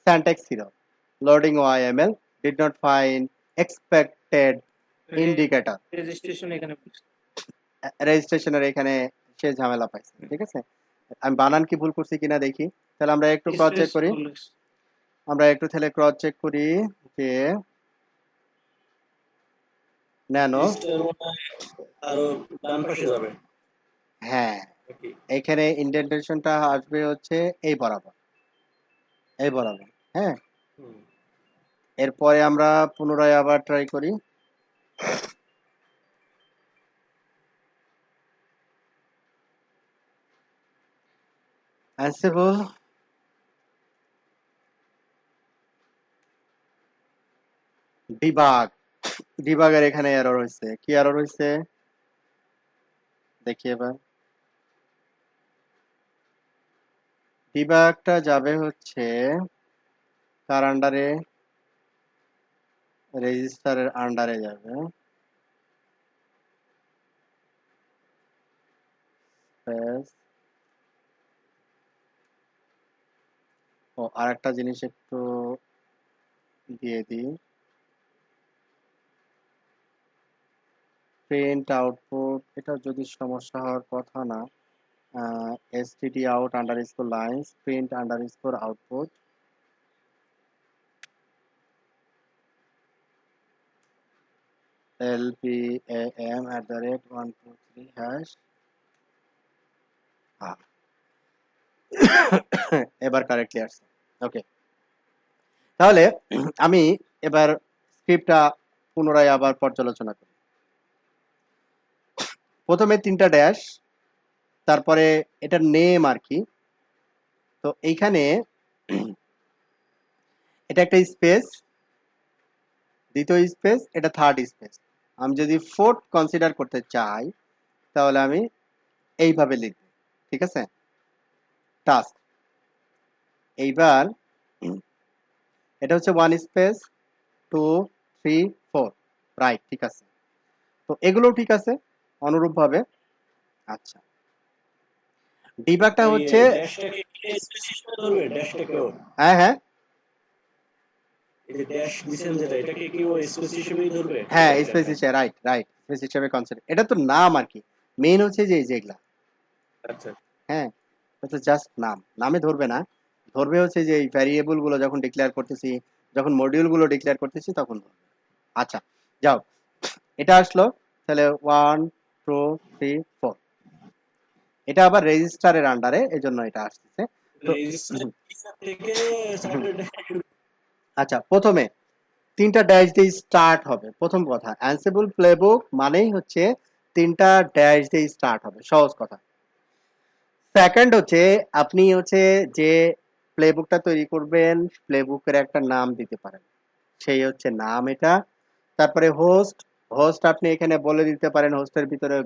syntax error, loading OIML did not find expected indicator, registration এখানে রেজিস্ট্রেশনের এখানে সে ঝামেলা পাইছে। ঠিক আছে, আমি বানান কি ভুল করছি কিনা দেখি। তাহলে আমরা একটু ক্রস চেক করি, আমরা একটু তাহলে ক্রস চেক করি যে ন্যানো, রেজিস্টার মনে হয় আরো ডান পাশে যাবে হ্যাঁ নাকি? এখানে ইন্ডেন্টেশনটা আসবে হচ্ছে এই বরাবর, এই বরাবর। হ্যাঁ, হুম। এরপরে আমরা পুনরায় আবার ট্রাই করি। অ্যানসিবল ডিবাগ, ডিবাগের এখানে এরর হয়েছে। কি এরর হয়েছে দেখি এবার। ডিবাগটা যাবে হচ্ছে কার আন্ডারে, রেজিস্টারের আন্ডারে যাবে। ব্যাস। ও আরেকটা জিনিস একটু দিয়ে দিই, প্রিন্ট আউটপুট, এটা যদি সমস্যা হওয়ার কথা না। std out underscore lines print underscore output lpam @123 hash। এবার কারেক্টলি আসছে। ওকে, তাহলে আমি এবার স্ক্রিপ্টটা পুনরায় আবার পর্যালোচনা করি। প্রথমে 3টা ড্যাশ, তারপরে এটার নেম আর কি। তো এইখানে এটা একটা স্পেস, দ্বিতীয় স্পেস, এটা থার্ড স্পেস। আমি যদি ফোর্থ কনসিডার করতে চাই তাহলে আমি এইভাবে লিখব। ঠিক আছে, টাস্ক। এইবার এটা হচ্ছে 1 স্পেস 2 3 4, রাইট, ঠিক আছে। তো এগুলো ঠিক আছে অনুরূপভাবে। আচ্ছা, ডিবাগটা এই হচ্ছে, ড্যাশটাকে কি স্পেস হিসেবে ধরবে? ড্যাশটাকেও হ্যাঁ হ্যাঁ এই যে ড্যাশ দিছেন যেটা, এটাকে কি ও স্পেস হিসেবেই ধরবে? হ্যাঁ স্পেস ক্যারেক্টারটা? হিসেবে, রাইট রাইট, স্পেস হিসেবে কনসিডার, এটা তো নাম আর কি। মেইন হচ্ছে যে এই যেগুলা, আচ্ছা। হ্যাঁ এটা জাস্ট নাম, নামে ধরবে না। ধরবে হচ্ছে যে এই ভ্যারিয়েবল গুলো যখন ডিক্লেয়ার করতেছি, যখন মডিউল গুলো ডিক্লেয়ার করতেছি তখন ধরবে। আচ্ছা, যাও, এটা আসলো, তাহলে 1 2 3 4, এটা আবার রেজিস্টারের আন্ডারে, এজন্য এটা আসতেছে। তো রেজিস্টার থেকে স্যাটারডে। আচ্ছা, প্রথমে 3টা ড্যাশ দিয়ে স্টার্ট হবে। প্রথম কথা, অ্যানসিবল প্লেবুক মানেই হচ্ছে 3টা ড্যাশ দিয়ে স্টার্ট হবে, সহজ কথা। সেকেন্ড হচ্ছে আপনি হচ্ছে যে প্লেবুকটা তৈরি করবেন, প্লেবুকের একটা নাম দিতে পারেন, সেই হচ্ছে নাম এটা। তারপরে হোস্ট, হোস্ট আপনি এখানে বলে দিতে পারেন, হোস্টের ভিতরে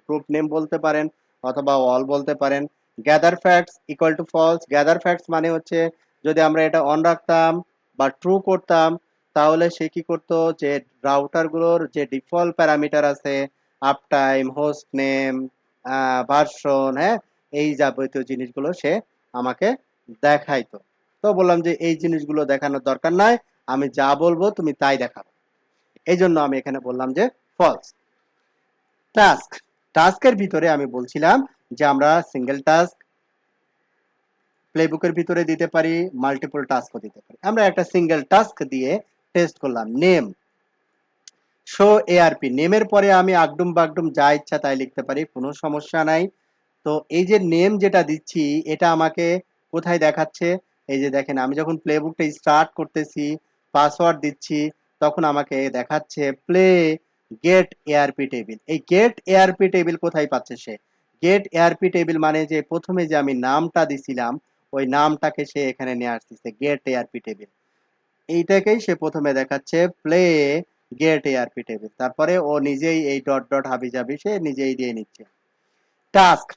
গ্রুপ নেম বলতে পারেন অথবা অল বলতে পারেন। Gather facts equal to false, gather facts মানে হচ্ছে যদি আমরা এটা অন রাখতাম বা ট্রু করতাম তাহলে সে কি করতো, যে রাউটারগুলোর যে ডিফল্ট প্যারামিটার আছে, up time, host name, version, হ্যাঁ এই যাবতীয় জিনিসগুলো সে আমাকে দেখাইতো। তো বললাম যে এই জিনিসগুলো দেখানোর দরকার নাই, আমি যা বলবো তুমি তাই দেখাবো। এই জন্য আমি এখানে বললাম যে ফলস। টাস্ক, টাস্কের ভিতরে আমি বলছিলাম যে আমরা সিঙ্গেল টাস্ক প্লেবুকের ভিতরে দিতে পারি, মাল্টিপল টাস্কও দিতে পারি। আমরা একটা সিঙ্গেল টাস্ক দিয়ে টেস্ট করলাম, নেম, শো এআরপি নেমের পরে আমি আগডুম বাগডুম যা ইচ্ছা তাই লিখতে পারি, কোনো সমস্যা নাই। তো এই যে নেম যেটা দিচ্ছি এটা আমাকে কোথায় দেখাচ্ছে? এই যে দেখেন আমি যখন প্লেবুকটা স্টার্ট করতেছি, পাসওয়ার্ড দিচ্ছি, তখন আমাকে দেখাচ্ছে প্লে গেট এআরপি টেবিল। এই গেট এআরপি টেবিল কোথায় পাচ্ছে সে? গেট এআরপি টেবিল মানে যে প্রথমে যে আমি নামটা দিছিলাম ওই নামটাকে সে এখানে নিয়ে আসতেছে, গেট এআরপি টেবিল। এইটাকেই সে প্রথমে দেখাচ্ছে প্লে গেট এআরপি টেবিল, তারপরে ও নিজেই এই ডট ডট হাবি জাবি সে নিজেই দিয়ে নিচ্ছে। টাস্ক,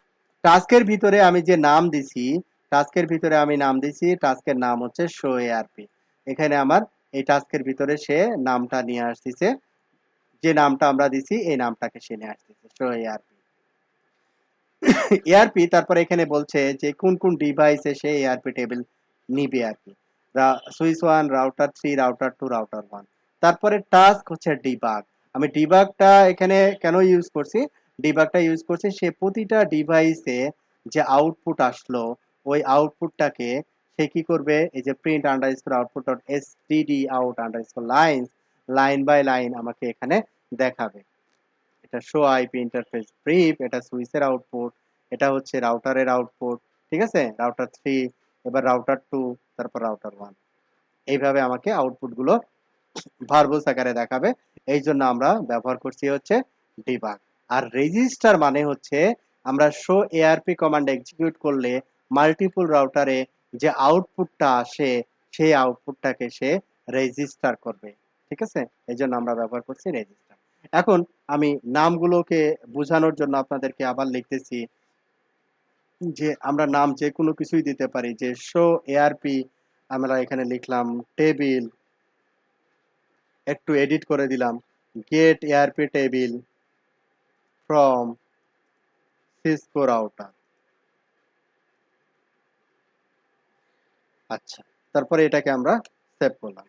টাস্কের ভিতরে আমি যে নাম দিছি, টাস্কের ভিতরে আমি নাম দিছি, টাস্কের নাম হচ্ছে শো এআরপি। এখানে আমার এই টাস্কের ভিতরে সে নামটা নিয়ে আসতেছে, যে নামটা আমরা দিছি এই নামটাকে সে নিয়ে আসতেছে, শো এআরপি। এআরপি তারপরে এখানে বলছে যে কোন কোন ডিভাইসে সে এআরপি টেবিল নিবে আর কি। Switch 1, router 3, router 2, router 1। তারপরে টাস্ক হচ্ছে ডিবাগ। আমি ডিবাগটা এখানে কেন ইউজ করছি? ডিবাগটা ইউজ করছি সে প্রতিটা ডিভাইসে যে আউটপুট আসলো ওই আউটপুটটাকে সে কি করবে, এই যে print underscore output dot stdout underscore line, line by line আমাকে এখানে দেখাবে। এটা শো আইপি ইন্টারফেস ব্রিফ, এটা সুইচের আউটপুট, এটা হচ্ছে রাউটারের আউটপুট, ঠিক আছে, রাউটার 3, এবার রাউটার 2, তারপর রাউটার 1। এইভাবে আমাকে আউটপুট গুলো ভার্বস আকারে দেখাবে। এই জন্য আমরা ব্যবহার করছি হচ্ছে ডিবাগ। আর রেজিস্টার মানে হচ্ছে আমরা শো এআরপি কমান্ড এক্সিকিউট করলে মাল্টিপল রাউটারে যে আউটপুটটা আসে সেই আউটপুটটাকে সে রেজিস্টার করবে, ঠিক আছে, এই জন্য আমরা ব্যবহার করছি রেজিস্টার। এখন আমি নামগুলোকে বোঝানোর জন্য আপনাদেরকে আবার লিখতেছি যে আমরা নাম যে কোনো কিছুই দিতে পারি, যে শো এআরপি আমরা এখানে লিখলাম টেবিল, একটু এডিট করে দিলাম get ARP table from Cisco router. আচ্ছা, তারপরে এটাকে আমরা সেভ করলাম।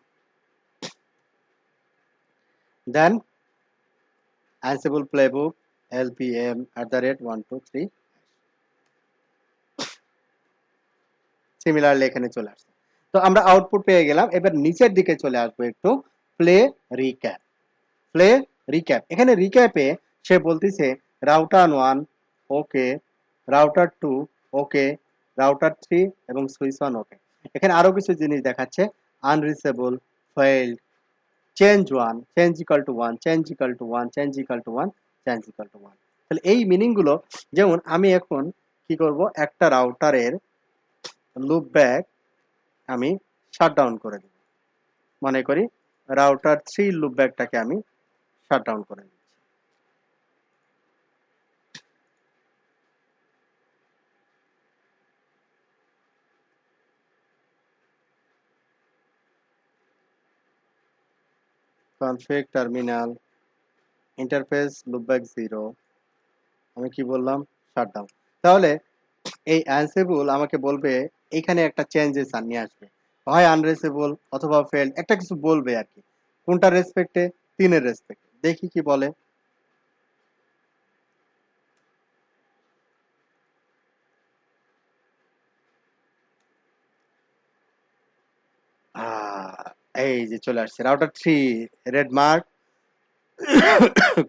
দেন অ্যানসিবল প্লেবুক lpm@123 সিমিলারলি এখানে চলে আসছে। তো আমরা আউটপুট পেয়ে গেলাম। এবার নিচের দিকে চলে আসবো একটু, প্লে রিক্যাপ। প্লে রিক্যাপ, এখানে রিক্যাপে সে বলতেছে রাউটার 1 ওকে, রাউটার 2 ওকে, রাউটার 3 এবং সুইচ 1 ওকে। এখানে আরো কিছু জিনিস দেখাচ্ছে, unreachable, failed, change 1, change equal to 1, change equal to 1, change equal to 1, change equal to 1। তাহলে এই মিনিং গুলো, যেমন আমি এখন কি করব, একটা রাউটারের লুপ ব্যাক আমি শাটডাউন করে দেব। মনে করি রাউটার 3 লুপ ব্যাকটাকে আমি শাটডাউন করে দিই। কনফিগ টার্মিনাল ইন্টারফেস লুপব্যাক 0, আমি কি বললাম, শাটডাউন। তাহলে এই অ্যানসিবল আমাকে বলবে এখানে একটা চেঞ্জেস নিয়ে আসবে, হয় আনরিচেবল অথবা ফেল্ড, একটা কিছু বলবে আর কি। কোনটার রেসপেক্টে? 3 এর রেসপেক্টে। দেখি কি বলে। এই যে চলে আসছে রাউটার 3 রেড মার্ক,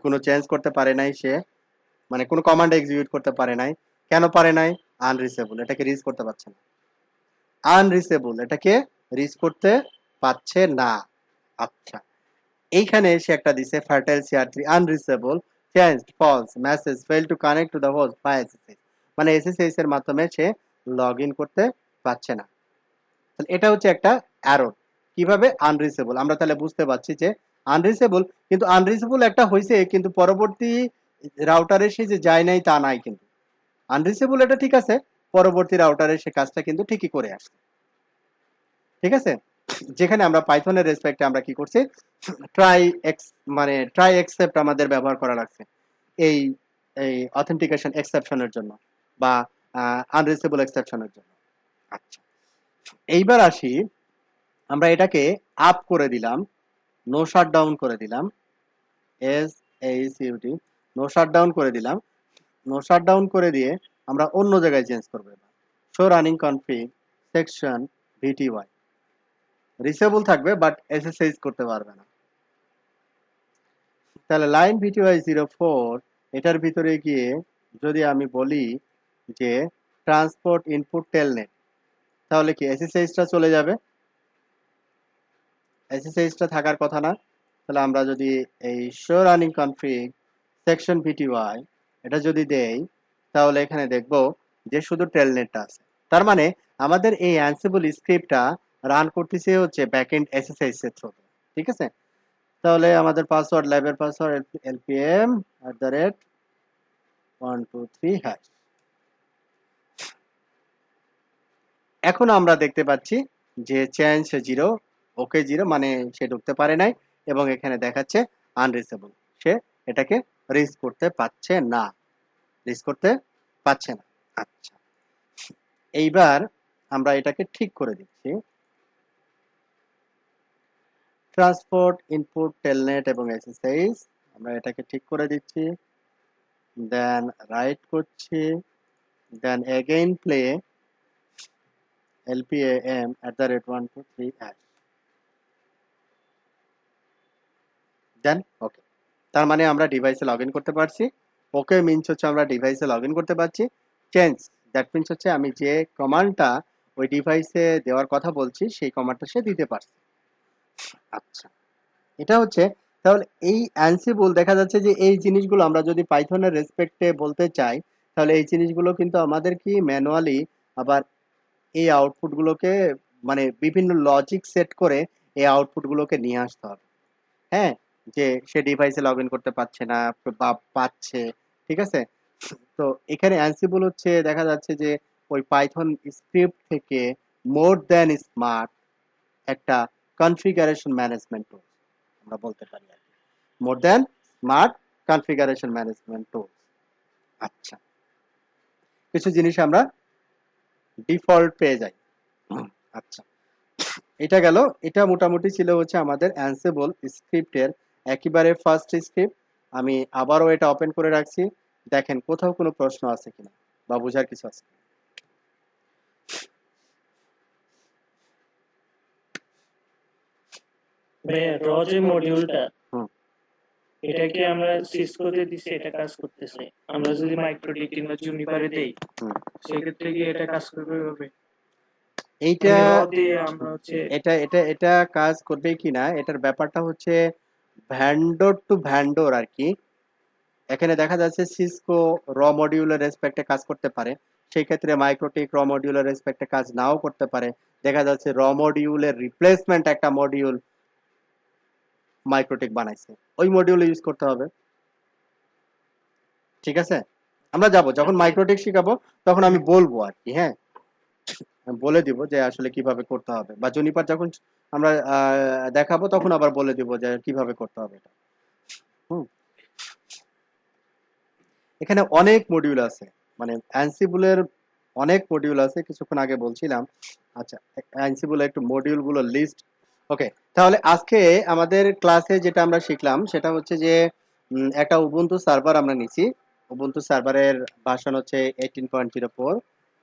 কোনো চেঞ্জ করতে পারে নাই সে, মানে কোনো কমান্ড এক্সিকিউট করতে পারে নাই। কেন পারে নাই? আনরিচেবল, এটাকে রিচ করতে পারছে না। আনরিচেবল, এটাকে রিচ করতে পারছে না। আচ্ছা, এইখানে সে একটা দিছে fatal CR3 unreachable, change false, message fail to connect to the host by SSH, মানে এসএসএস এর মাধ্যমে সে লগ ইন করতে পারছে না। তাহলে এটা হচ্ছে একটা এরর। কিভাবে? আনরিচেবল। আমরা তাহলে বুঝতে পারছি যে আনরিচেবল, কিন্তু আনরিচেবল একটা হয়েছে, কিন্তু পরবর্তী রাউটারে সে যে যায় নাই তা নাই। কিন্তু আনরিচেবল এটা ঠিক আছে, পরবর্তী রাউটারে সে কাজটা কিন্তু ঠিকই করে আসছে, ঠিক আছে। যেখানে আমরা পাইথনের রেসপেক্টে আমরা কি করছি, ট্রাই এক্স, মানে ট্রাই এক্সেপ্ট আমাদের ব্যবহার করা লাগছে এই এই অথেন্টিকেশন এক্সেপশনের জন্য বা আনরিচেবল এক্সেপশনের জন্য। আচ্ছা, এইবার আসি, আমরা এটাকে আপ করে দিলাম, নো শাটডাউন করে দিলাম, SAUT, নো শাটডাউন করে দিলাম। নো শাটডাউন করে দিয়ে আমরা অন্য জায়গায় চেঞ্জ করবো। Show running config section VTY, reachable থাকবে বাট এসএসএইচ করতে পারবে না। তাহলে লাইন ভিটিওয়াই 04 এটার ভিতরে গিয়ে যদি আমি বলি যে ট্রান্সপোর্ট ইনপুট টেলনেট, তাহলে কি এসএসএইচটা চলে যাবে? এসএসএইচটা থাকার কথা না। তাহলে আমরা যদি এই শো রানিং কনফিগ সেকশন ভিটিওয়াই এটা যদি দেই, তাহলে এখানে দেখব যে শুধু টেলনেটটা আছে। তার মানে আমাদের এই অ্যানসিবল স্ক্রিপ্টটা রান করতেছে হচ্ছে ব্যাকএন্ড এসএসএইচ এর থ্রুতে। ঠিক আছে? তাহলে আমাদের পাসওয়ার্ড, ল্যাবের পাসওয়ার্ড lpm@123#। এখন আমরা দেখতে পাচ্ছি যে চেঞ্জ 0, ওকে 0, মানে সে ঢুকতে পারে নাই এবং এখানে দেখাচ্ছে আনরিচেবল। সে এটাকে রিচ করতে পারছে না, রিচ করতে পারছে না। আচ্ছা, এইবার আমরা এটাকে ঠিক করে দিচ্ছি। ট্রান্সপোর্ট ইনপুট টেলনেট এবং এসএসএইচ আমরা এটাকে ঠিক করে দিচ্ছি, দেন রাইট করছি, দেন এগেইন প্লে lpam@123#, দেন ওকে। তার মানে আমরা ডিভাইসে লগ ইন করতে পারছি। ওকে মিনস হচ্ছে আমরা ডিভাইসে লগ ইন করতে পারছি। চেঞ্জ দ্যাট মিনস হচ্ছে আমি যে কমান্ডটা ওই ডিভাইসে দেওয়ার কথা বলছি সেই কমান্ডটা সে দিতে পারছে। আচ্ছা, এটা হচ্ছে তাহলে এই অ্যানসিবল দেখা যাচ্ছে যে এই জিনিসগুলো আমরা যদি পাইথনের রেসপেক্টে বলতে চাই, তাহলে এই জিনিসগুলো কিন্তু আমাদের কি ম্যানুয়ালি আবার এই আউটপুটগুলোকে মানে বিভিন্ন লজিক সেট করে এই আউটপুটগুলোকে নিয়ে আসতে হবে। হ্যাঁ, যে সে ডিভাইসে লগ ইন করতে পারছে না বা পাচ্ছে। ঠিক আছে? তো এখানে অ্যানসিবল হচ্ছে দেখা যাচ্ছে যে ওই পাইথন স্ক্রিপ্ট থেকে মোর দ্যান স্মার্ট একটা কনফিগারেশন ম্যানেজমেন্ট টুল আমরা বলতে পারি আর কি। More than smart configuration management টুল। আচ্ছা, কিছু জিনিস আমরা ডিফল্ট পেয়ে যাই। আচ্ছা, এটা গেল। এটা মোটামুটি ছিল হচ্ছে আমাদের অ্যানসিবল স্ক্রিপ্টের একেবারে ফার্স্ট স্ক্রিপ্ট। আমি আবারও এটা ওপেন করে রাখছি, দেখেন কোথাও কোনো প্রশ্ন আছে কিনা বা বোঝার কিছু আছে কিনা। র যে মডিউলটা, হুম। এটা কি আমরা সিসকোতে দিছি, এটা কাজ করতেছে। আমরা যদি মাইক্রোটি কিংবা জুনিপারে দেই, হুম। সেক্ষেত্রে কি এটা কাজ করবে এভাবে? এইটা র দিয়ে আমরা হচ্ছে এটা এটা এটা কাজ করবে কিনা এটার ব্যাপারটা হচ্ছে ভ্যান্ডর টু ভ্যান্ডর আর কি। এখানে দেখা যাচ্ছে সিসকো র মডিউলের রেসপেক্টে কাজ করতে পারে, সেই ক্ষেত্রে মাইক্রোটিক র মডিউলের রেসপেক্টে কাজ নাও করতে পারে। দেখা যাচ্ছে র মডিউলের রিপ্লেসমেন্ট একটা মডিউল মাইক্রোটিক বানাইছে, ওই মডিউল ইউজ করতে হবে। ঠিক আছে? আমরা যাব যখন মাইক্রোটিক শিখাবো তখন আমি বলবো আর কি। হ্যাঁ, আমি বলে দিব যে আসলে কিভাবে করতে হবে, বা জুনিপার যখন আমরা দেখাবো তখন আবার বলে দিব যে কিভাবে করতে হবে এটা। হুম। এখানে অনেক মডিউল আছে, মানে অ্যানসিবলের অনেক মডিউল আছে, কিছুক্ষণ আগে বলছিলাম। আচ্ছা, অ্যানসিবলের একটু মডিউলগুলো লিস্ট। ওকে, তাহলে আজকে আমাদের ক্লাসে যেটা আমরা শিখলাম সেটা হচ্ছে যে একটা উবুন্টু সার্ভার আমরা নিছি। উবুন্টু সার্ভারের ভার্সন হচ্ছে 18.04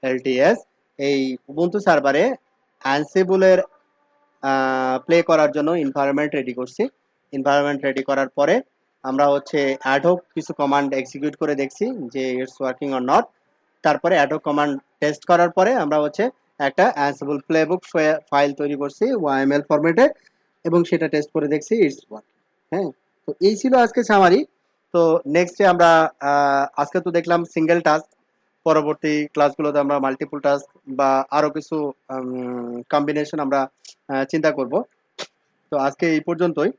LTS। এই উবুন্টু সার্ভারে অ্যানসিবলের প্লে করার জন্য এনভায়রনমেন্ট রেডি করছি। এনভায়রনমেন্ট রেডি করার পরে আমরা হচ্ছে অ্যাডহক কিছু কমান্ড এক্সিকিউট করে দেখছি যে ইটস ওয়ার্কিং অর নট। তারপরে অ্যাডহক কমান্ড টেস্ট করার পরে আমরা হচ্ছে একটা অ্যানসিবল প্লেবুক ফাইল তৈরি করছি ওয়াইএমএল ফরম্যাটে এবং সেটা টেস্ট করে দেখছি ইটস ওয়ার্কিং। হ্যাঁ, তো এই ছিল আজকে সামারি। তো নেক্সটে আমরা আজকে তো দেখলাম সিঙ্গেল টাস্ক, পরবর্তী ক্লাসগুলোতে আমরা মাল্টিপল টাস্ক বা আরো কিছু কম্বিনেশন আমরা চিন্তা করব। তো আজকে এই পর্যন্তই।